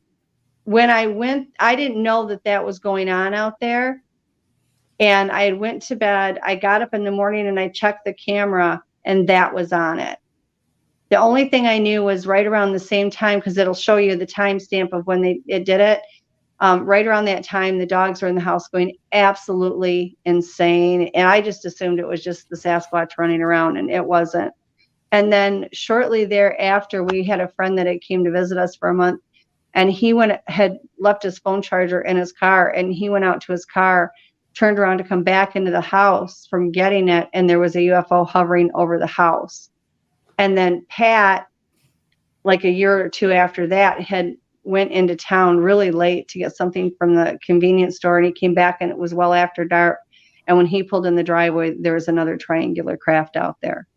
when I went, I didn't know that was going on out there. And I went to bed. I got up in the morning and I checked the camera, and that was on it. The only thing I knew was right around the same time, because it'll show you the timestamp of when it did it. Right around that time, the dogs were in the house going absolutely insane. And I just assumed it was just the Sasquatch running around, and it wasn't. And then shortly thereafter, we had a friend that had came to visit us for a month, and he had left his phone charger in his car, and he went out to his car, turned around to come back into the house from getting it, and there was a UFO hovering over the house. And then Pat, like a year or two after that, went into town really late to get something from the convenience store, and he came back and it was well after dark. And when he pulled in the driveway, there was another triangular craft out there.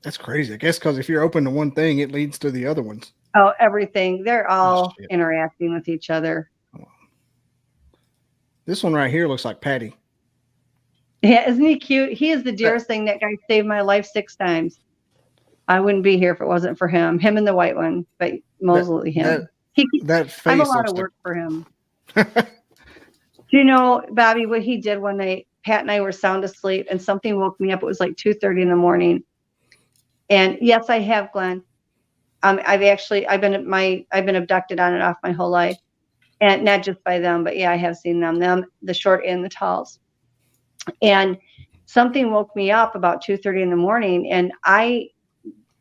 That's crazy. I guess because if you're open to one thing, it leads to the other ones. Oh, everything. They're all interacting with each other. This one right here looks like Patty. Yeah, isn't he cute? He is the dearest thing. That guy saved my life 6 times. I wouldn't be here if it wasn't for him. Him and the white one, but mostly him. That face. I'm a lot of work for him. Do you know, Bobby, what he did one night? Pat and I were sound asleep, and something woke me up. It was like 2:30 in the morning. And yes, I have, Glenn. I've been abducted on and off my whole life, and not just by them, but yeah, I have seen them, the short and the talls. And something woke me up about 2:30 in the morning, and I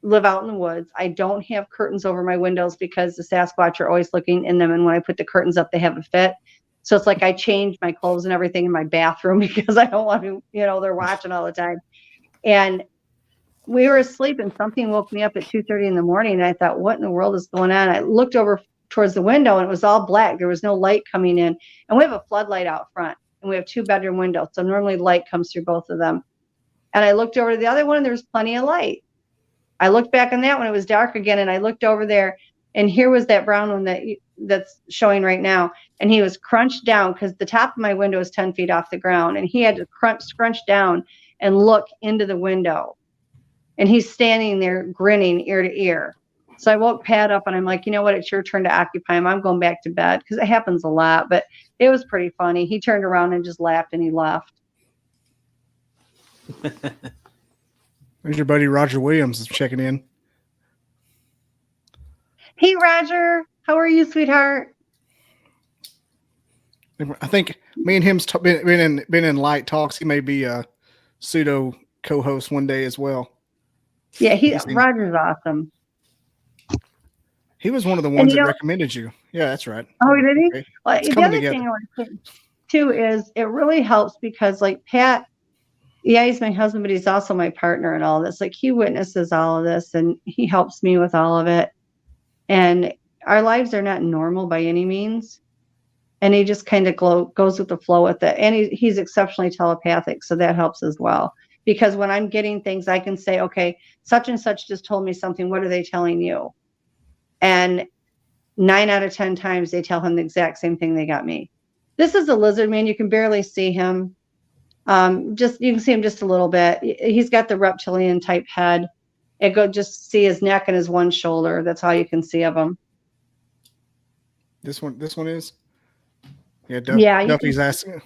live out in the woods. I don't have curtains over my windows because the Sasquatch are always looking in them, and when I put the curtains up, they have a fit. So it's like I change my clothes and everything in my bathroom because I don't want to, they're watching all the time. And we were asleep, and something woke me up at 2:30 in the morning, and I thought, what in the world is going on? I looked over towards the window, and it was all black. There was no light coming in, and we have a floodlight out front, and we have 2-bedroom windows, so normally light comes through both of them. And I looked over to the other one, and there was plenty of light. I looked back on that one, it was dark again, and I looked over there, and here was that brown one that's showing right now, and he was crunched down because the top of my window is 10 feet off the ground, and he had to scrunch down and look into the window, and he's standing there grinning ear to ear. So I woke Pat up and I'm like, you know what? It's your turn to occupy him. I'm going back to bed because it happens a lot, but it was pretty funny. He turned around and just laughed and he left. There's your buddy Roger Williams is checking in. Hey, Roger. How are you, sweetheart? I think me and him's been in light talks. He may be a pseudo co-host one day as well. Yeah, Roger's awesome. He was one of the ones that recommended you. Yeah, that's right. Oh, did he? Okay. Well, the other thing I want to say too is it really helps because like Pat, yeah, he's my husband, but he's also my partner in all this. Like he witnesses all of this and he helps me with all of it. And our lives are not normal by any means. And he just kind of goes with the flow with it. And he's exceptionally telepathic. So that helps as well. Because when I'm getting things, I can say, okay, such and such just told me something. What are they telling you? And 9 out of 10 times they tell him the exact same thing they got me. This is a lizard man. You can barely see him. You can see him just a little bit. He's got the reptilian type head. Just see his neck and his one shoulder. That's all you can see of him. This one is. Yeah, Duffy's asking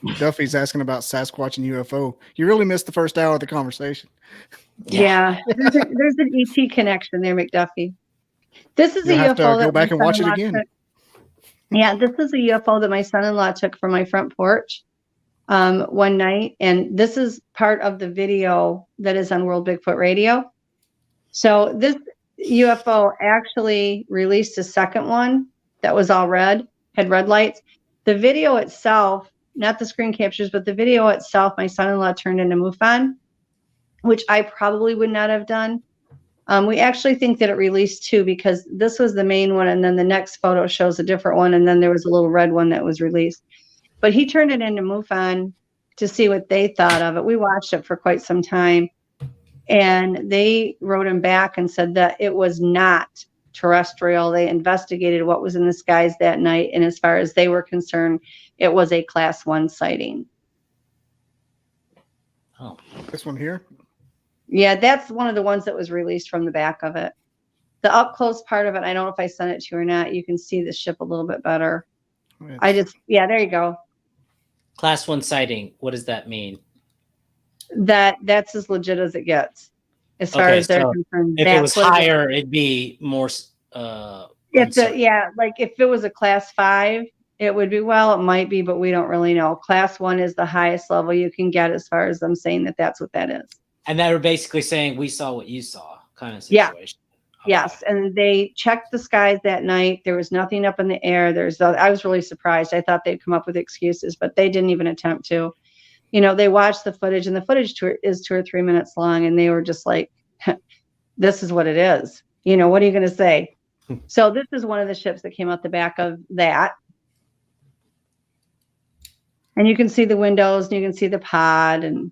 about Sasquatch and UFO. You really missed the first hour of the conversation. Yeah, there's an ET connection there, McDuffie. This is You'll a have UFO. to go back and watch it again. Yeah, this is a UFO that my son-in-law took from my front porch one night, and this is part of the video that is on World Bigfoot Radio. So this UFO actually released a second one that was all red, had red lights. The video itself, not the screen captures, but the video itself, my son-in-law turned into MUFON, which I probably would not have done. We actually think that it released 2 because this was the main one, and then the next photo shows a different one, and then there was a little red one that was released. But he turned it into MUFON to see what they thought of it. We watched it for quite some time, and they wrote him back and said that it was not terrestrial. They investigated what was in the skies that night, and as far as they were concerned, it was a class 1 sighting. Oh, this one here? Yeah, that's one of the ones that was released from the back of it. The up close part of it, I don't know if I sent it to you or not. You can see the ship a little bit better. There you go. Class 1 sighting. What does that mean? That's as legit as it gets, as far as they're concerned. If it was higher, it'd be more. If it was a class 5, it would be. Well, it might be, but we don't really know. Class 1 is the highest level you can get, as far as them saying that that's what that is. And they were basically saying, "We saw what you saw," kind of situation. Yeah. Okay. Yes, and they checked the skies that night. There was nothing up in the air. I was really surprised. I thought they'd come up with excuses, but they didn't even attempt to. They watched the footage, and the footage is 2 or 3 minutes long, and they were just like, "This is what it is." What are you going to say? So this is one of the ships that came out the back of that, and you can see the windows, and you can see the pod, and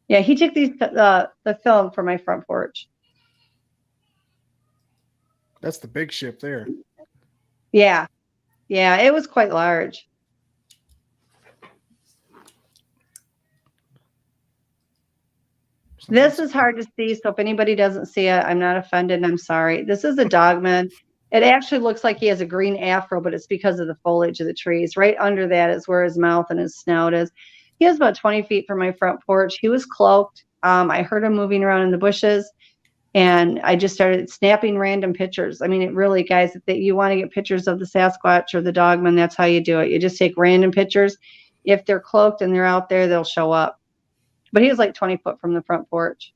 yeah, he took the film for my front porch. That's the big ship there. Yeah, it was quite large. This is hard to see, so if anybody doesn't see it, I'm not offended, and I'm sorry. This is a Dogman. It actually looks like he has a green afro, but it's because of the foliage of the trees. Right under that is where his mouth and his snout is. He was about 20 feet from my front porch. He was cloaked. I heard him moving around in the bushes, and I just started snapping random pictures. I mean, it really, guys, if you want to get pictures of the Sasquatch or the Dogman, that's how you do it. You just take random pictures. If they're cloaked and they're out there, they'll show up. But he was like 20 foot from the front porch.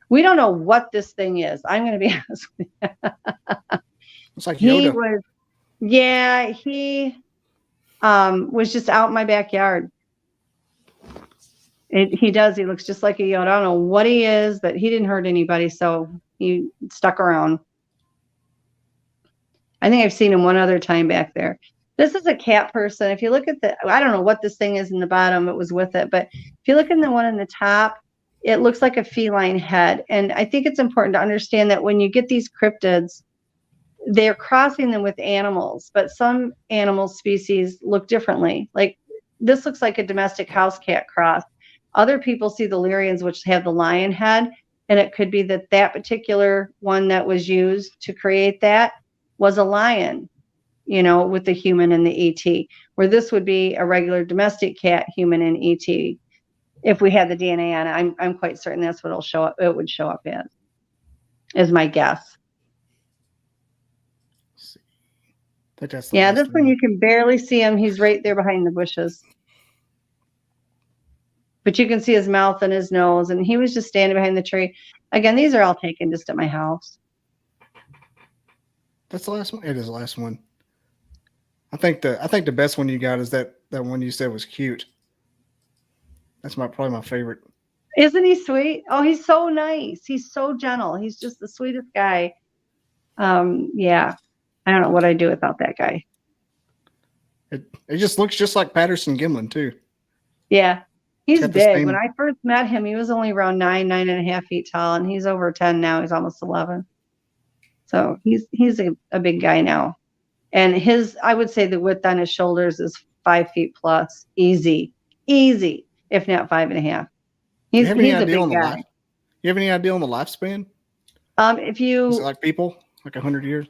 We don't know what this thing is. I'm going to be honest with you. It's like Yoda. He was just out in my backyard. He looks just like a Yoda. I don't know what he is, but he didn't hurt anybody, so he stuck around. I think I've seen him one other time back there. This is a cat person. If you look at I don't know what this thing is in the bottom. It was with it, but if you look in the one in the top, it looks like a feline head. And I think it's important to understand that when you get these cryptids, they're crossing them with animals, but some animal species look differently. Like this looks like a domestic house cat cross. Other people see the Lyrians, which have the lion head. And it could be that that particular one that was used to create that was a lion, you know, with the human and the ET, where this would be a regular domestic cat, human, and ET. If we had the DNA on it, I'm quite certain that's what it would show up as, is my guess. That's Yeah, this one you can barely see him. He's right there behind the bushes. But you can see his mouth and his nose, and he was just standing behind the tree. Again, these are all taken just at my house. That's the last one. It is the last one. I think the best one you got is that one you said was cute. That's probably my favorite. Isn't he sweet? Oh, he's so nice. He's so gentle. He's just the sweetest guy. Yeah. I don't know what I'd do without that guy. It just looks just like Patterson Gimlin too. Yeah. He's got the big. same- When I first met him, he was only around 9.5 feet tall, and he's over 10 now. He's almost 11. So he's a big guy now. And I would say the width on his shoulders is 5 feet plus. Easy, if not 5.5. He's a big guy. You have any idea on the lifespan? Is Is it like people, like 100 years?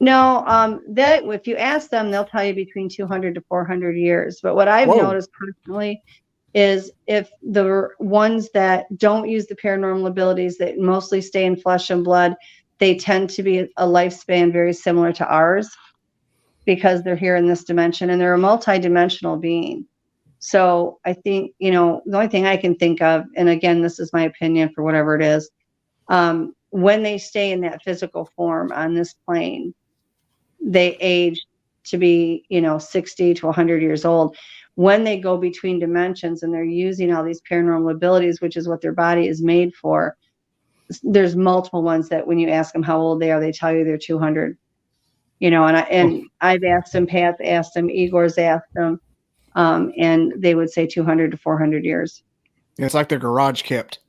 No, that if you ask them, they'll tell you between 200 to 400 years. But what I've noticed personally is if the ones that don't use the paranormal abilities, that mostly stay in flesh and blood, they tend to be a lifespan very similar to ours because they're here in this dimension and they're a multi-dimensional being. So I think, the only thing I can think of, and again, this is my opinion for whatever it is, when they stay in that physical form on this plane, they age to be, 60 to 100 years old. When they go between dimensions and they're using all these paranormal abilities, which is what their body is made for, there's multiple ones that when you ask them how old they are, they tell you they're 200. And I've asked them, Pat's asked them, Igor's asked them, and they would say 200 to 400 years. Yeah, it's like their garage kept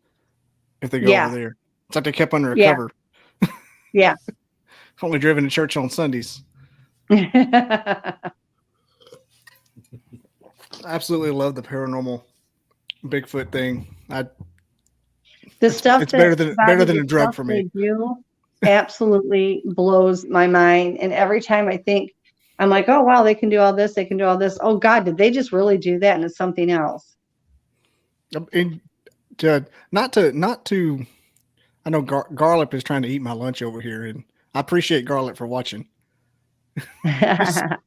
if they go over there. It's like they kept under a cover. Yeah. Only driven to church on Sundays. Absolutely love the paranormal Bigfoot thing. It's better than a drug for me. Absolutely blows my mind. And every time I think, I'm like, oh wow, they can do all this. They can do all this. Oh God, did they just really do that? And it's something else. And not to. I know Garlip is trying to eat my lunch over here, and I appreciate Garlip for watching. I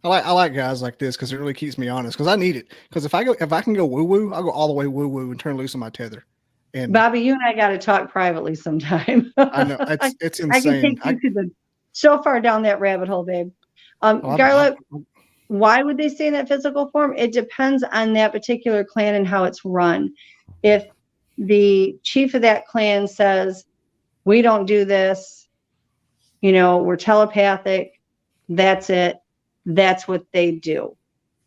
like guys like this because it really keeps me honest. Because I need it. Because if I can go woo woo, I'll go all the way woo woo and turn loose on my tether. And Bobby, you and I got to talk privately sometime. I know it's insane. I can take you so far down that rabbit hole, babe. Garlip, why would they stay in that physical form? It depends on that particular clan and how it's run. If the chief of that clan says, we don't do this, we're telepathic, that's it, that's what they do.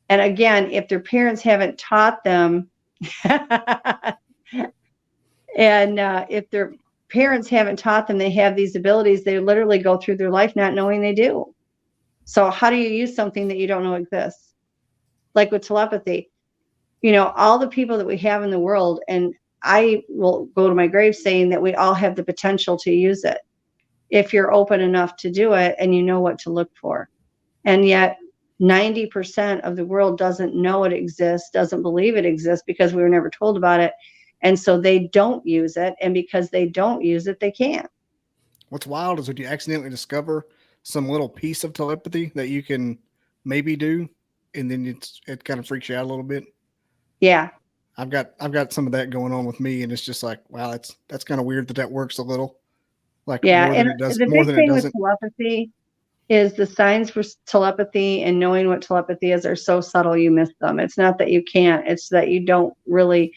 And again, if their parents haven't taught them, and if their parents haven't taught them they have these abilities, they literally go through their life not knowing they do. So how do you use something that you don't know exists? Like with telepathy, all the people that we have in the world, and I will go to my grave saying that we all have the potential to use it if you're open enough to do it and you know what to look for. And yet 90% of the world doesn't know it exists, doesn't believe it exists because we were never told about it. And so they don't use it. And because they don't use it, they can't. What's wild is when you accidentally discover some little piece of telepathy that you can maybe do, and then it kind of freaks you out a little bit. Yeah. I've got some of that going on with me, and it's just like, wow, that's kind of weird that works a little. Like, yeah, more and than it does, the more big than thing it with doesn't. telepathy is the signs for telepathy and knowing what telepathy is are so subtle you miss them. It's not that you can't, it's that you don't really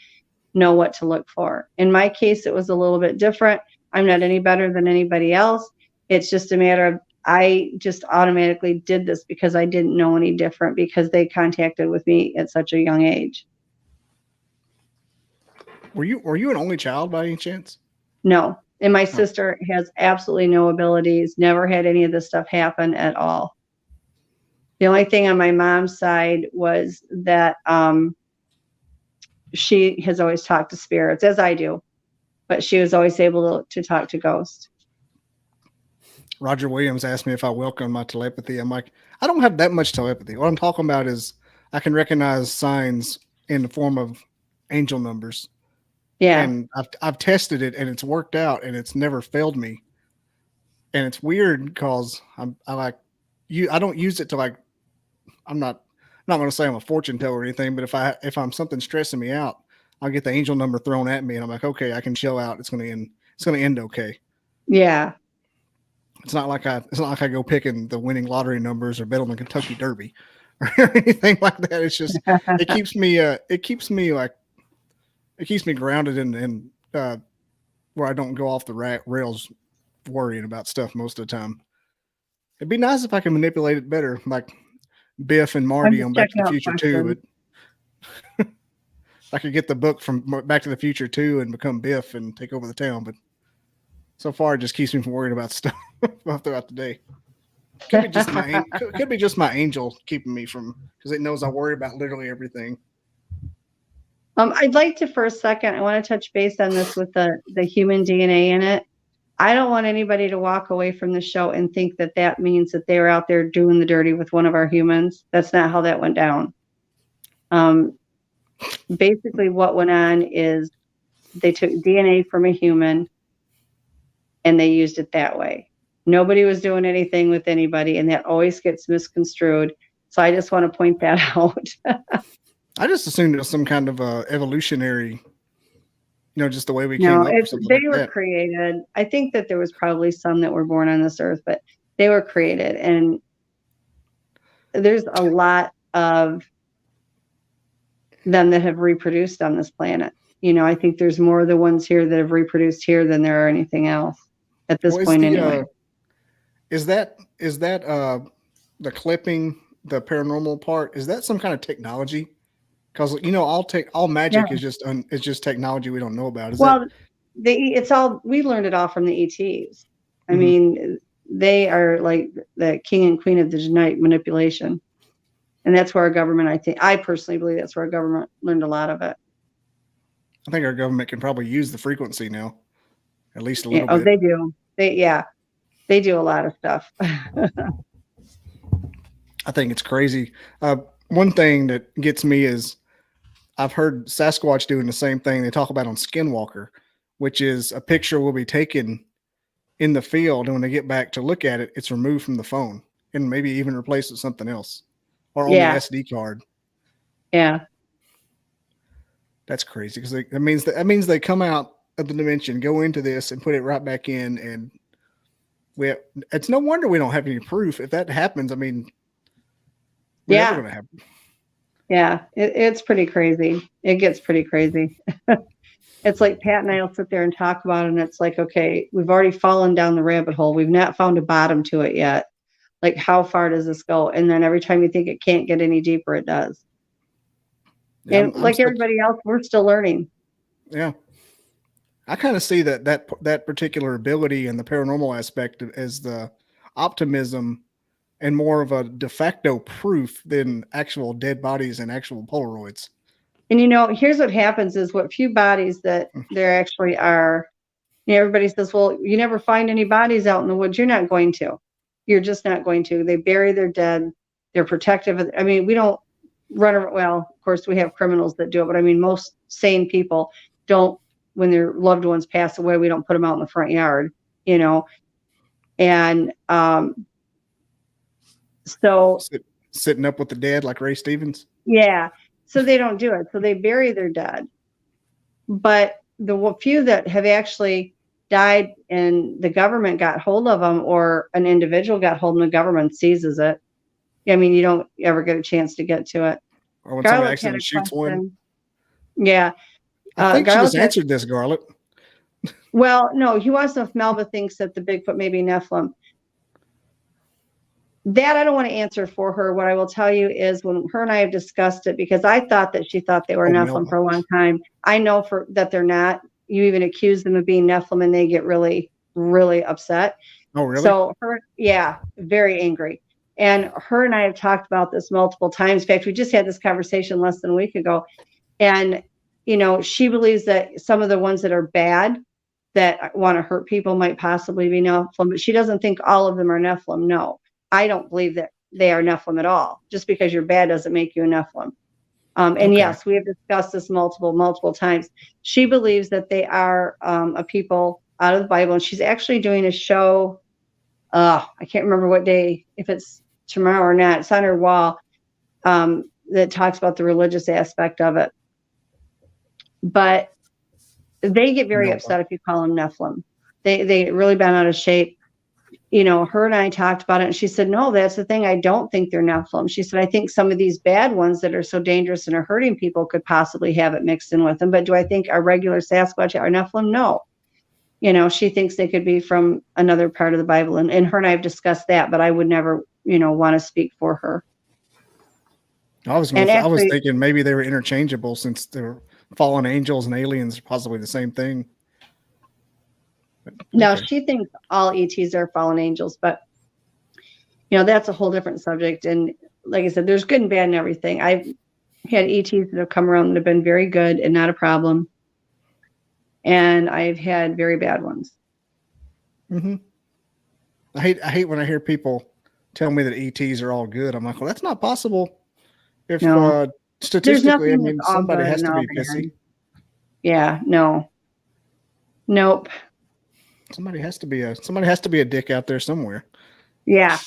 know what to look for. In my case, it was a little bit different. I'm not any better than anybody else. It's just a matter of I just automatically did this because I didn't know any different because they contacted with me at such a young age. Were you an only child by any chance? No. And my sister has absolutely no abilities, never had any of this stuff happen at all. The only thing on my mom's side was that she has always talked to spirits, as I do. but she was always able to talk to ghosts. Roger Williams asked me if I welcome my telepathy. I'm like, I don't have that much telepathy. What I'm talking about is I can recognize signs in the form of angel numbers. Yeah. And I've tested it and it's worked out and it's never failed me. And it's weird because I don't use it to like, I'm not going to say I'm a fortune teller or anything, but if I'm something stressing me out, I'll get the angel number thrown at me and I'm like, okay, I can chill out. It's going to end okay. Yeah. It's not like I go picking the winning lottery numbers or bet on the Kentucky Derby or anything like that. It's just, it keeps me grounded in where I don't go off the rails worrying about stuff most of the time. It'd be nice if I could manipulate it better, like Biff and Marty on Back to the Future 2. But I could get the book from Back to the Future 2 and become Biff and take over the town. But so far, it just keeps me from worrying about stuff throughout the day. Could be just my angel keeping me from, because it knows I worry about literally everything. I'd like to, for a second, I want to touch base on this with the human DNA in it. I don't want anybody to walk away from the show and think that means that they were out there doing the dirty with one of our humans. That's not how that went down. Basically, what went on is they took DNA from a human and they used it that way. Nobody was doing anything with anybody, and that always gets misconstrued. So I just want to point that out. I just assumed it was some kind of evolutionary, just the way we came up. They were created. I think that there was probably some that were born on this earth, but they were created. And there's a lot of them that have reproduced on this planet. I think there's more of the ones here that have reproduced here than there are anything else at this point anyway. Is that the clipping, the paranormal part? Is that some kind of technology? Because all magic is just technology we don't know about. We learned it all from the ETs. I mean, they are like the king and queen of the genetic manipulation, and that's where our government. I personally believe that's where our government learned a lot of it. I think our government can probably use the frequency now, at least a little bit. Oh, they do. They do a lot of stuff. I think it's crazy. One thing that gets me is I've heard Sasquatch doing the same thing they talk about on Skinwalker, which is a picture will be taken in the field, and when they get back to look at it, it's removed from the phone and maybe even replaced with something else or on the SD card. Yeah. That's crazy because that means they come out of the dimension, go into this, and put it right back in, and it's no wonder we don't have any proof. If that happens, I mean, never going to happen. Yeah, it's pretty crazy. It gets pretty crazy. It's like Pat and I will sit there and talk about it, and it's like, okay, we've already fallen down the rabbit hole. We've not found a bottom to it yet. Like, how far does this go? And then every time you think it can't get any deeper, it does. Yeah, and like everybody else, we're still learning. Yeah. I kind of see that particular ability and the paranormal aspect as the optimism and more of a de facto proof than actual dead bodies and actual Polaroids. And here's what happens is what few bodies that there actually are, everybody says, well, you never find any bodies out in the woods. You're not going to. You're just not going to. They bury their dead. They're protective. I mean, we don't run around. Well, of course, we have criminals that do it, but I mean, most sane people don't, when their loved ones pass away, we don't put them out in the front yard, and so sitting up with the dead like Ray Stevens. Yeah. So they don't do it. So they bury their dead. But the few that have actually died and the government got hold of them, or an individual got hold and the government seizes it. I mean, you don't ever get a chance to get to it. Or when somebody accidentally shoots one. Yeah. I think she just answered this, Garlet. Well, no, he wants to know if Melba thinks that the Bigfoot may be Nephilim. That I don't want to answer for her. What I will tell you is when her and I have discussed it, because I thought that she thought they were Nephilim for a long time. I know that they're not. You even accuse them of being Nephilim and they get really, really upset. Oh, really? So very angry. And her and I have talked about this multiple times. In fact, we just had this conversation less than a week ago. And, she believes that some of the ones that are bad that want to hurt people might possibly be Nephilim, but she doesn't think all of them are Nephilim. No, I don't believe that they are Nephilim at all. Just because you're bad doesn't make you a Nephilim. And yes, we have discussed this multiple times. She believes that they are a people out of the Bible, and she's actually doing a show. I can't remember what day, if it's tomorrow or not. It's on her wall that talks about the religious aspect of it. But they get very upset if you call them Nephilim. They really bent out of shape. You know, her and I talked about it, and she said, no, that's the thing. I don't think they're Nephilim. She said, I think some of these bad ones that are so dangerous and are hurting people could possibly have it mixed in with them. But do I think our regular Sasquatch are Nephilim? No. You know, she thinks they could be from another part of the Bible. And her and I have discussed that, but I would never, you know, want to speak for her. I was thinking maybe they were interchangeable, since they're fallen angels and aliens are possibly the same thing. No, she thinks all ETs are fallen angels, but you know, that's a whole different subject. And like I said, there's good and bad and everything. I've had ETs that have come around that have been very good and not a problem. And I've had very bad ones. Mm-hmm. I hate when I hear people tell me that ETs are all good. I'm like, well, that's not possible. If statistically, I mean, somebody has to be pissy. Yeah, no. Nope. Somebody has to be a dick out there somewhere. Yeah.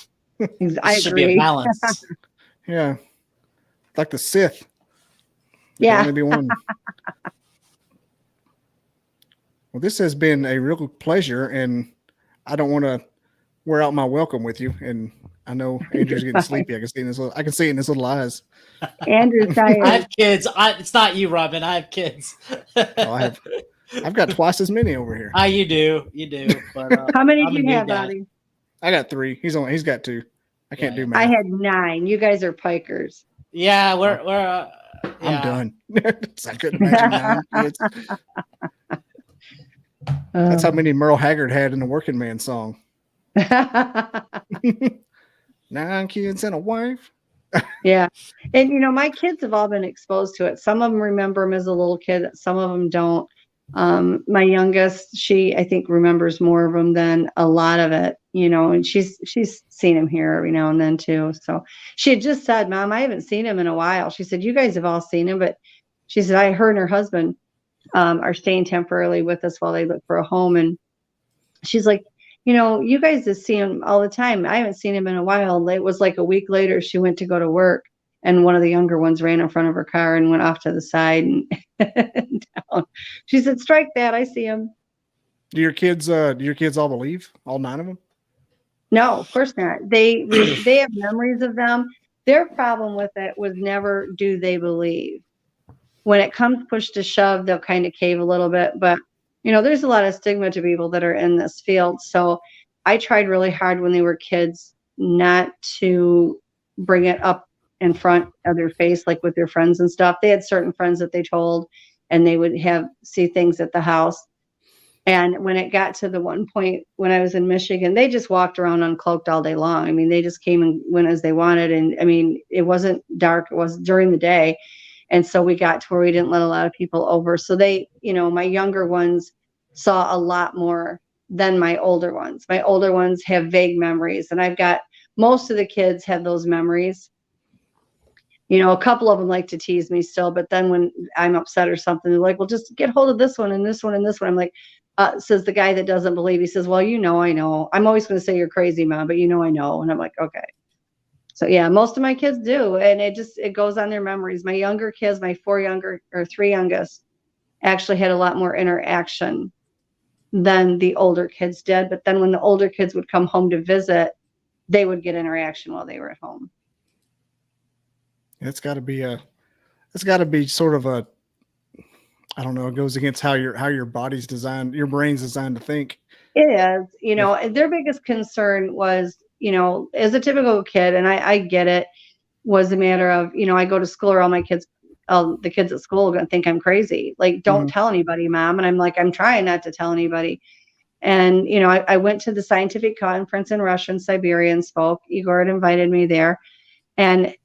I should be a balance. Yeah. Like the Sith. Yeah. Only be one. Well, this has been a real pleasure, and I don't want to wear out my welcome with you. And I know Andrew's getting sleepy. I can see it in his little eyes. Andrew's tired. I have kids. It's not you, Robin. I have kids. I've got twice as many over here. You do. But, how many do you have, Bobby? I got 3. He's got 2. I can't do math. I had 9. You guys are pikers. Yeah, we're I'm done. I couldn't imagine 9 kids. That's how many Merle Haggard had in the Working Man song. 9 kids and a wife. Yeah. And, you know, my kids have all been exposed to it. Some of them remember him as a little kid. Some of them don't. My youngest, she, I think, remembers more of them than a lot of it, you know, and she's seen him here every now and then too. So she had just said, Mom, I haven't seen him in a while. She said, you guys have all seen him, but she said, her and her husband are staying temporarily with us while they look for a home. And she's like, you know, you guys just see him all the time. I haven't seen him in a while. It was like a week later, she went to go to work, and one of the younger ones ran in front of her car and went off to the side and down. She said, strike that. I see him. Do your kids all believe? All 9 of them? No, of course not. They have memories of them. Their problem with it was never do they believe. When it comes push to shove, they'll kind of cave a little bit. But, you know, there's a lot of stigma to people that are in this field. So I tried really hard when they were kids not to bring it up in front of their face, like with their friends and stuff. They had certain friends that they told, and they would see things at the house. And when it got to the one point when I was in Michigan, they just walked around uncloaked all day long. I mean, they just came and went as they wanted. And I mean, it wasn't dark. It was during the day. And so we got to where we didn't let a lot of people over. So they, you know, my younger ones saw a lot more than my older ones. My older ones have vague memories. And I've got, most of the kids have those memories. You know, a couple of them like to tease me still, but then when I'm upset or something, they're like, well, just get hold of this one and this one and this one. I'm like, says the guy that doesn't believe, he says, well, you know, I know. I'm always going to say you're crazy, Mom, but you know, I know. And I'm like, okay. So yeah, most of my kids do. And it goes on their memories. My younger kids, my 3 youngest actually had a lot more interaction than the older kids did. But then when the older kids would come home to visit, they would get interaction while they were at home. It's got to be sort of a, I don't know, it goes against how your body's designed, your brain's designed to think. It is, you know, and their biggest concern was, you know, as a typical kid, and I get it, was a matter of, you know, I go to school or all my kids, the kids at school are going to think I'm crazy. Like, don't tell anybody, Mom. And I'm like, I'm trying not to tell anybody. And, you know, I went to the scientific conference in Russia and Siberia and spoke. Igor had invited me there. And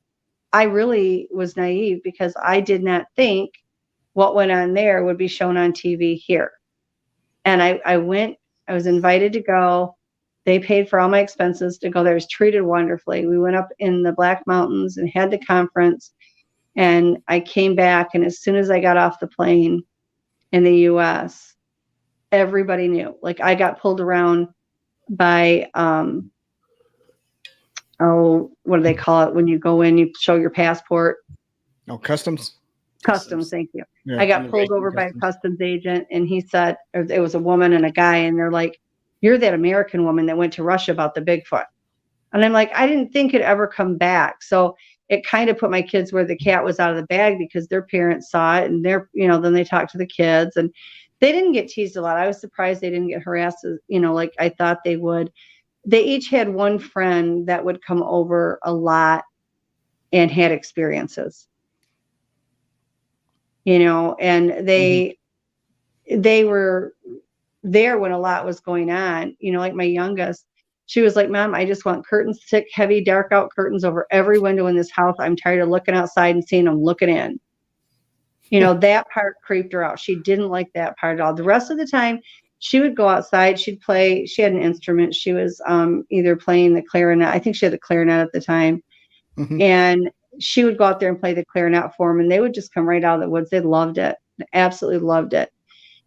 I really was naive because I did not think what went on there would be shown on TV here. And I went, I was invited to go. They paid for all my expenses to go there. I was treated wonderfully. We went up in the Black Mountains and had the conference. And I came back, and as soon as I got off the plane in the US, everybody knew. Like, I got pulled around by what do they call it when you go in, you show your passport? Oh, customs. Customs, thank you. Yeah. I got pulled over by a customs agent, and he said, or it was a woman and a guy, and they're like, "You're that American woman that went to Russia about the Bigfoot." And I'm like, I didn't think it'd ever come back. So it kind of put my kids where the cat was out of the bag, because their parents saw it, and they're, then they talked to the kids, and they didn't get teased a lot. I was surprised they didn't get harassed, like I thought they would. They each had one friend that would come over a lot and had experiences, and they were there when a lot was going on. Like my youngest, she was like, "Mom, I just want curtains, thick, heavy, dark out curtains over every window in this house. I'm tired of looking outside and seeing them looking in." That part creeped her out. She didn't like that part at all. The rest of the time, she would go outside. She'd play. She had an instrument. She was either playing the clarinet. I think she had the clarinet at the time. Mm-hmm. And she would go out there and play the clarinet for them. And they would just come right out of the woods. They loved it. Absolutely loved it.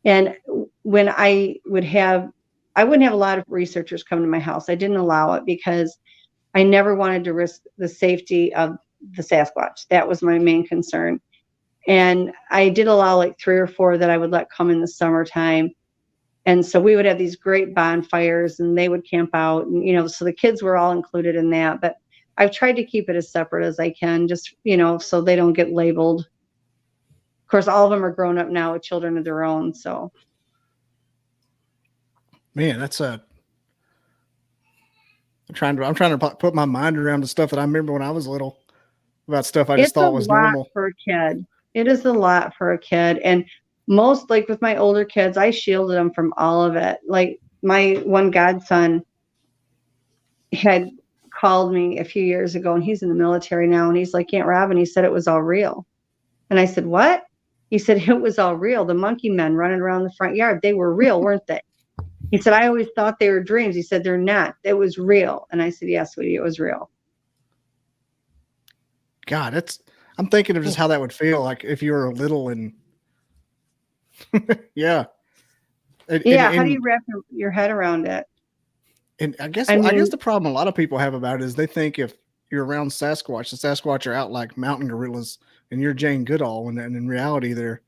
And when I wouldn't have a lot of researchers come to my house. I didn't allow it because I never wanted to risk the safety of the Sasquatch. That was my main concern. And I did allow like 3 or 4 that I would let come in the summertime. And so we would have these great bonfires, and they would camp out, and, so the kids were all included in that. But I've tried to keep it as separate as I can, just, so they don't get labeled. Of course, all of them are grown up now with children of their own. So. Man, that's I'm trying to put my mind around the stuff that I remember when I was little about stuff I just thought was normal. For a kid. It is a lot for a kid. And most, like with my older kids, I shielded them from all of it. Like my one godson had called me a few years ago, and he's in the military now. And he's like, "Aunt Robin," he said, "it was all real." And I said, "What?" He said, "It was all real. The monkey men running around the front yard, they were real, weren't they?" He said, "I always thought they were dreams." He said, "They're not. It was real." And I said, "Yes, sweetie, it was real." God, I'm thinking of just how that would feel like if you were little and yeah. How do you wrap your head around it? And I guess the problem a lot of people have about it is they think if you're around Sasquatch, the Sasquatch are out like mountain gorillas, and you're Jane Goodall, and in reality they're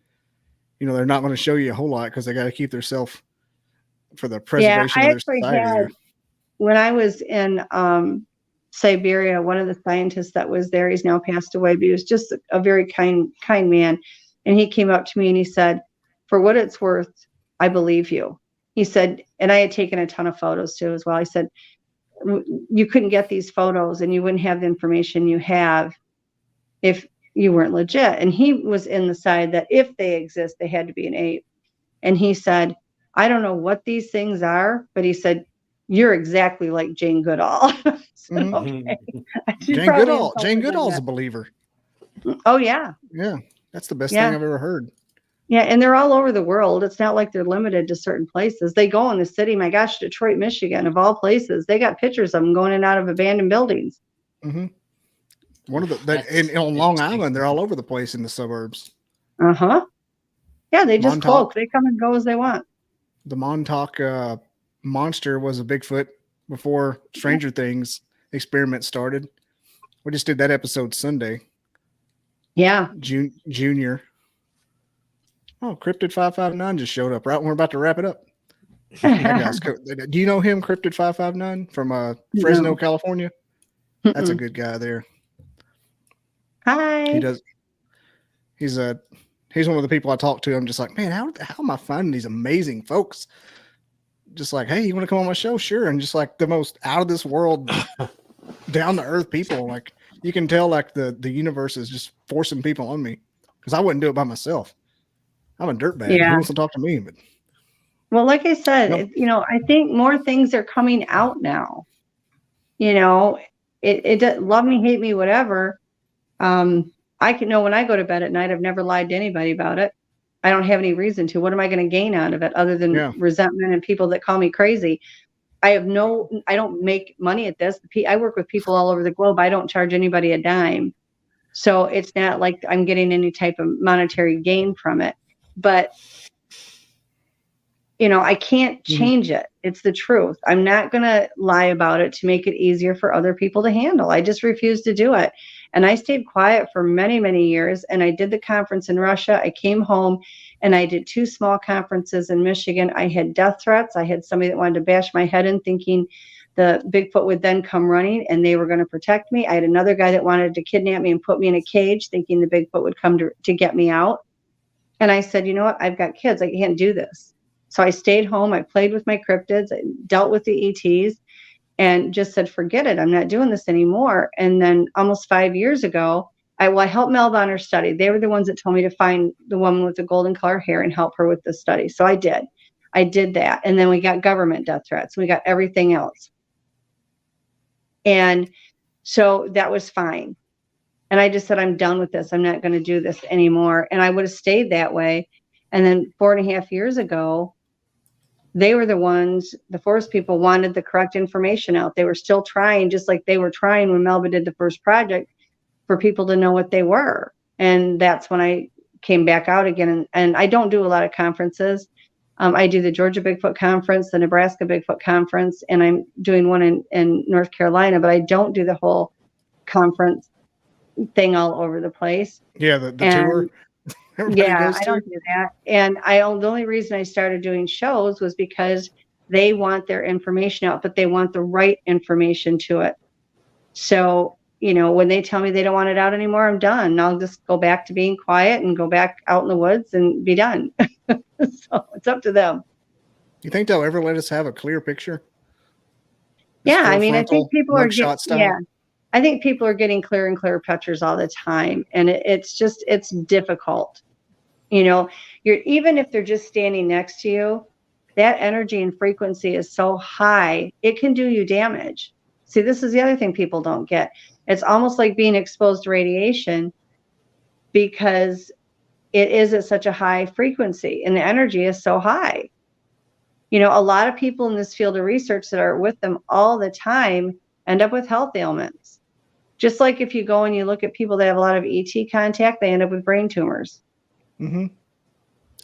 not going to show you a whole lot because they got to keep themselves for the preservation of their society. When I was in Siberia, one of the scientists that was there, he's now passed away, but he was just a very kind man. And he came up to me and he said, "For what it's worth, I believe you." He said, and I had taken a ton of photos too as well. I said, "You couldn't get these photos and you wouldn't have the information you have if you weren't legit." And he was in the side that if they exist, they had to be an ape. And he said, "I don't know what these things are," but he said, "You're exactly like Jane Goodall." Mm-hmm. Okay. Jane Goodall's a believer. Oh yeah. Yeah. That's the best thing I've ever heard. Yeah. And they're all over the world. It's not like they're limited to certain places. They go in the city. My gosh, Detroit, Michigan, of all places, they got pictures of them going in and out of abandoned buildings. Mm-hmm. One of on Long Island, they're all over the place in the suburbs. Uh-huh. Yeah, they just cloak. They come and go as they want. The Montauk monster was a Bigfoot before Stranger Things experiment started. We just did that episode Sunday. Yeah. Junior. Oh, Cryptid 559 just showed up right when we're about to wrap it up. Do you know him, Cryptid 559 from Fresno, California? That's a good guy there. Hi. He does. He's one of the people I talk to. I'm just like, man, how am I finding these amazing folks? Just like, hey, you want to come on my show? Sure. And just like the most out of this world, down to earth people. Like you can tell, like the universe is just forcing people on me because I wouldn't do it by myself. I'm a dirtbag. Yeah. Who wants to talk to me? But well, like I said, I think more things are coming out now. It love me, hate me, whatever. I can know when I go to bed at night, I've never lied to anybody about it. I don't have any reason to. What am I going to gain out of it other than resentment and people that call me crazy? I don't make money at this. I work with people all over the globe. I don't charge anybody a dime. So it's not like I'm getting any type of monetary gain from it. But, I can't change it. It's the truth. I'm not going to lie about it to make it easier for other people to handle. I just refuse to do it. And I stayed quiet for many, many years. And I did the conference in Russia. I came home and I did 2 small conferences in Michigan. I had death threats. I had somebody that wanted to bash my head in thinking the Bigfoot would then come running and they were going to protect me. I had another guy that wanted to kidnap me and put me in a cage thinking the Bigfoot would come to get me out. And I said, you know what? I've got kids. I can't do this. So I stayed home. I played with my cryptids. I dealt with the ETs and just said, forget it. I'm not doing this anymore. And then almost 5 years ago, I helped Melba on her study. They were the ones that told me to find the woman with the golden color hair and help her with the study. So I did. I did that. And then we got government death threats. We got everything else. And so that was fine. And I just said, I'm done with this. I'm not going to do this anymore. And I would have stayed that way. And then 4.5 years ago, they were the ones, the forest people wanted the correct information out. They were still trying, just like they were trying when Melba did the first project, for people to know what they were. And that's when I came back out again. And I don't do a lot of conferences. I do the Georgia Bigfoot Conference, the Nebraska Bigfoot Conference, and I'm doing one in North Carolina, but I don't do the whole conference thing all over the place. Yeah, the tour. Yeah, I don't do that. And the only reason I started doing shows was because they want their information out, but they want the right information to it. So, when they tell me they don't want it out anymore, I'm done. I'll just go back to being quiet and go back out in the woods and be done. So it's up to them. You think they'll ever let us have a clear picture? Yeah, I mean, I think people are getting, style? I think people are getting clearer and clearer pictures all the time. And it's difficult. Even if they're just standing next to you, that energy and frequency is so high, it can do you damage. See, this is the other thing people don't get. It's almost like being exposed to radiation because it is at such a high frequency and the energy is so high. A lot of people in this field of research that are with them all the time end up with health ailments. Just like if you go and you look at people that have a lot of ET contact, they end up with brain tumors. Mm-hmm.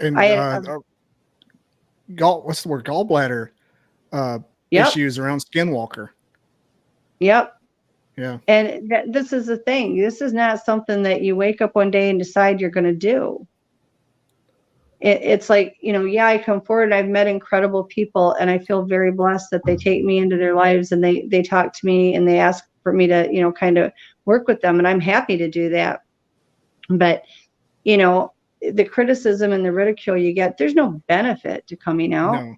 And what's the word? Gallbladder issues around Skinwalker. Yep. Yeah. And this is the thing. This is not something that you wake up one day and decide you're going to do. It's like, I come forward and I've met incredible people and I feel very blessed that they take me into their lives and they talk to me and they ask for me to, kind of work with them. And I'm happy to do that. But, the criticism and the ridicule you get, there's no benefit to coming out. No.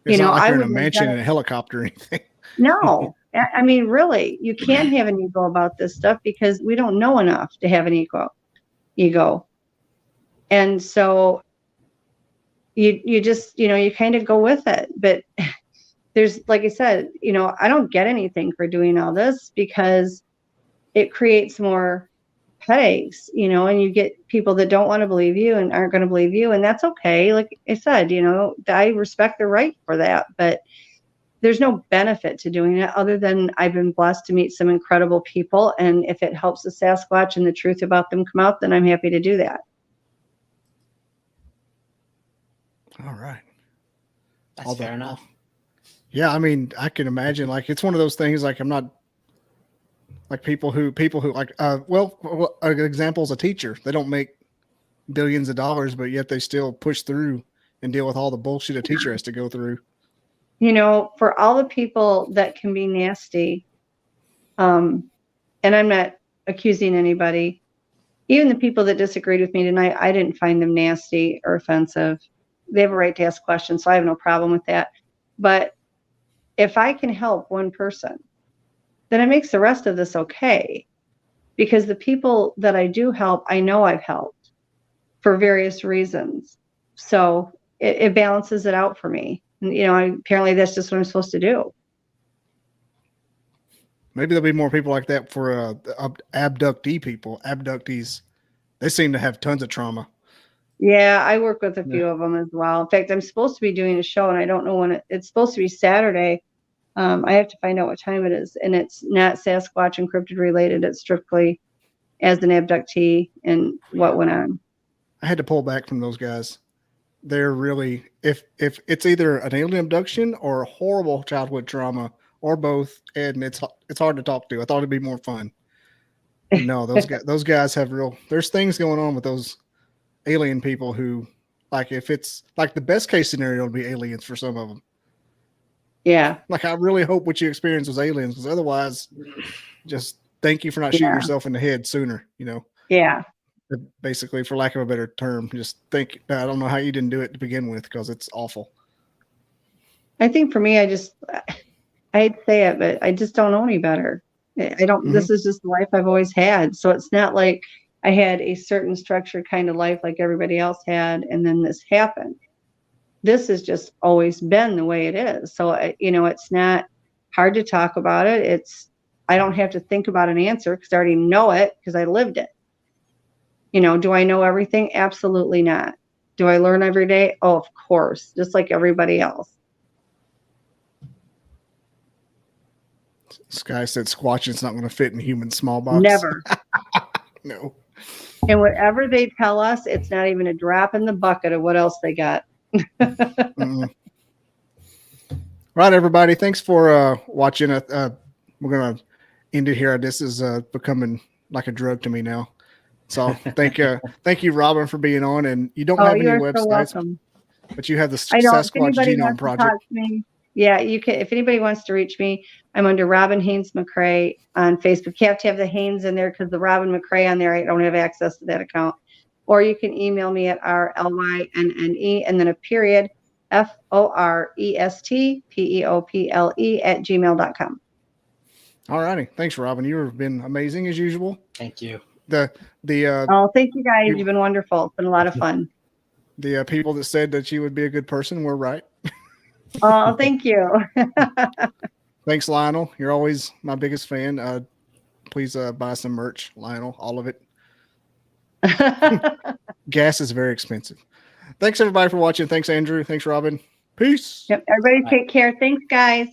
It's not like you're in a mansion in a helicopter or anything. No. I mean, really, you can't have an ego about this stuff because we don't know enough to have an ego. And so you just, you kind of go with it. But there's, like I said, I don't get anything for doing all this because it creates more headaches, and you get people that don't want to believe you and aren't going to believe you. And that's okay. Like I said, I respect the right for that, but there's no benefit to doing it other than I've been blessed to meet some incredible people. And if it helps the Sasquatch and the truth about them come out, then I'm happy to do that. All right. That's fair enough. Yeah. I mean, I can imagine it's one of those things, I'm not like people who like, an example is a teacher. They don't make billions of dollars, but yet they still push through and deal with all the bullshit a teacher has to go through. For all the people that can be nasty, and I'm not accusing anybody, even the people that disagreed with me tonight, I didn't find them nasty or offensive. They have a right to ask questions, so I have no problem with that. But if I can help one person, then it makes the rest of this okay. Because the people that I do help, I know I've helped for various reasons. So it balances it out for me. And, apparently that's just what I'm supposed to do. Maybe there'll be more people like that for abductee people. Abductees, they seem to have tons of trauma. Yeah, I work with a few of them as well. In fact, I'm supposed to be doing a show, and I don't know when it's supposed to be Saturday. I have to find out what time it is, and it's not Sasquatch and cryptid related. It's strictly as an abductee and what went on. I had to pull back from those guys. They're really, if it's either an alien abduction or a horrible childhood trauma or both, and it's hard to talk to. I thought it'd be more fun. But no, those guys have there's things going on with those alien people who, like, if it's like the best case scenario would be aliens for some of them. Yeah. Like, I really hope what you experience was aliens, because otherwise, just thank you for not shooting yourself in the head sooner, Yeah. Basically, for lack of a better term, just think, I don't know how you didn't do it to begin with, because it's awful. I think for me, I'd say it, but I just don't know any better. I don't, this is just the life I've always had. So it's not like I had a certain structured kind of life like everybody else had, and then this happened. This has just always been the way it is. So, it's not hard to talk about it. I don't have to think about an answer because I already know it because I lived it. Do I know everything? Absolutely not. Do I learn every day? Oh, of course, just like everybody else. Sky said squatching's not going to fit in human small box. Never. No. And whatever they tell us, it's not even a drop in the bucket of what else they got. Right, everybody. Thanks for watching. We're going to end it here. This is becoming like a drug to me now. So thank you, Robin, for being on. And you don't have any websites, so but you have the Sasquatch Genome Project. Yeah, you can. If anybody wants to reach me, I'm under Robin Haynes McCray on Facebook. You have to have the Haynes in there because the Robin McCray on there, I don't have access to that account. Or you can email me at rlynne and then a period forestpeople@gmail.com. All righty. Thanks, Robin. You've been amazing as usual. Thank you. Thank you guys. You've been wonderful. It's been a lot of fun. The people that said that you would be a good person were right. Oh, thank you. Thanks, Lionel. You're always my biggest fan. Please buy some merch, Lionel, all of it. Gas is very expensive. Thanks, everybody, for watching. Thanks, Andrew. Thanks, Robin. Peace. Yep. Everybody take care. Thanks, guys.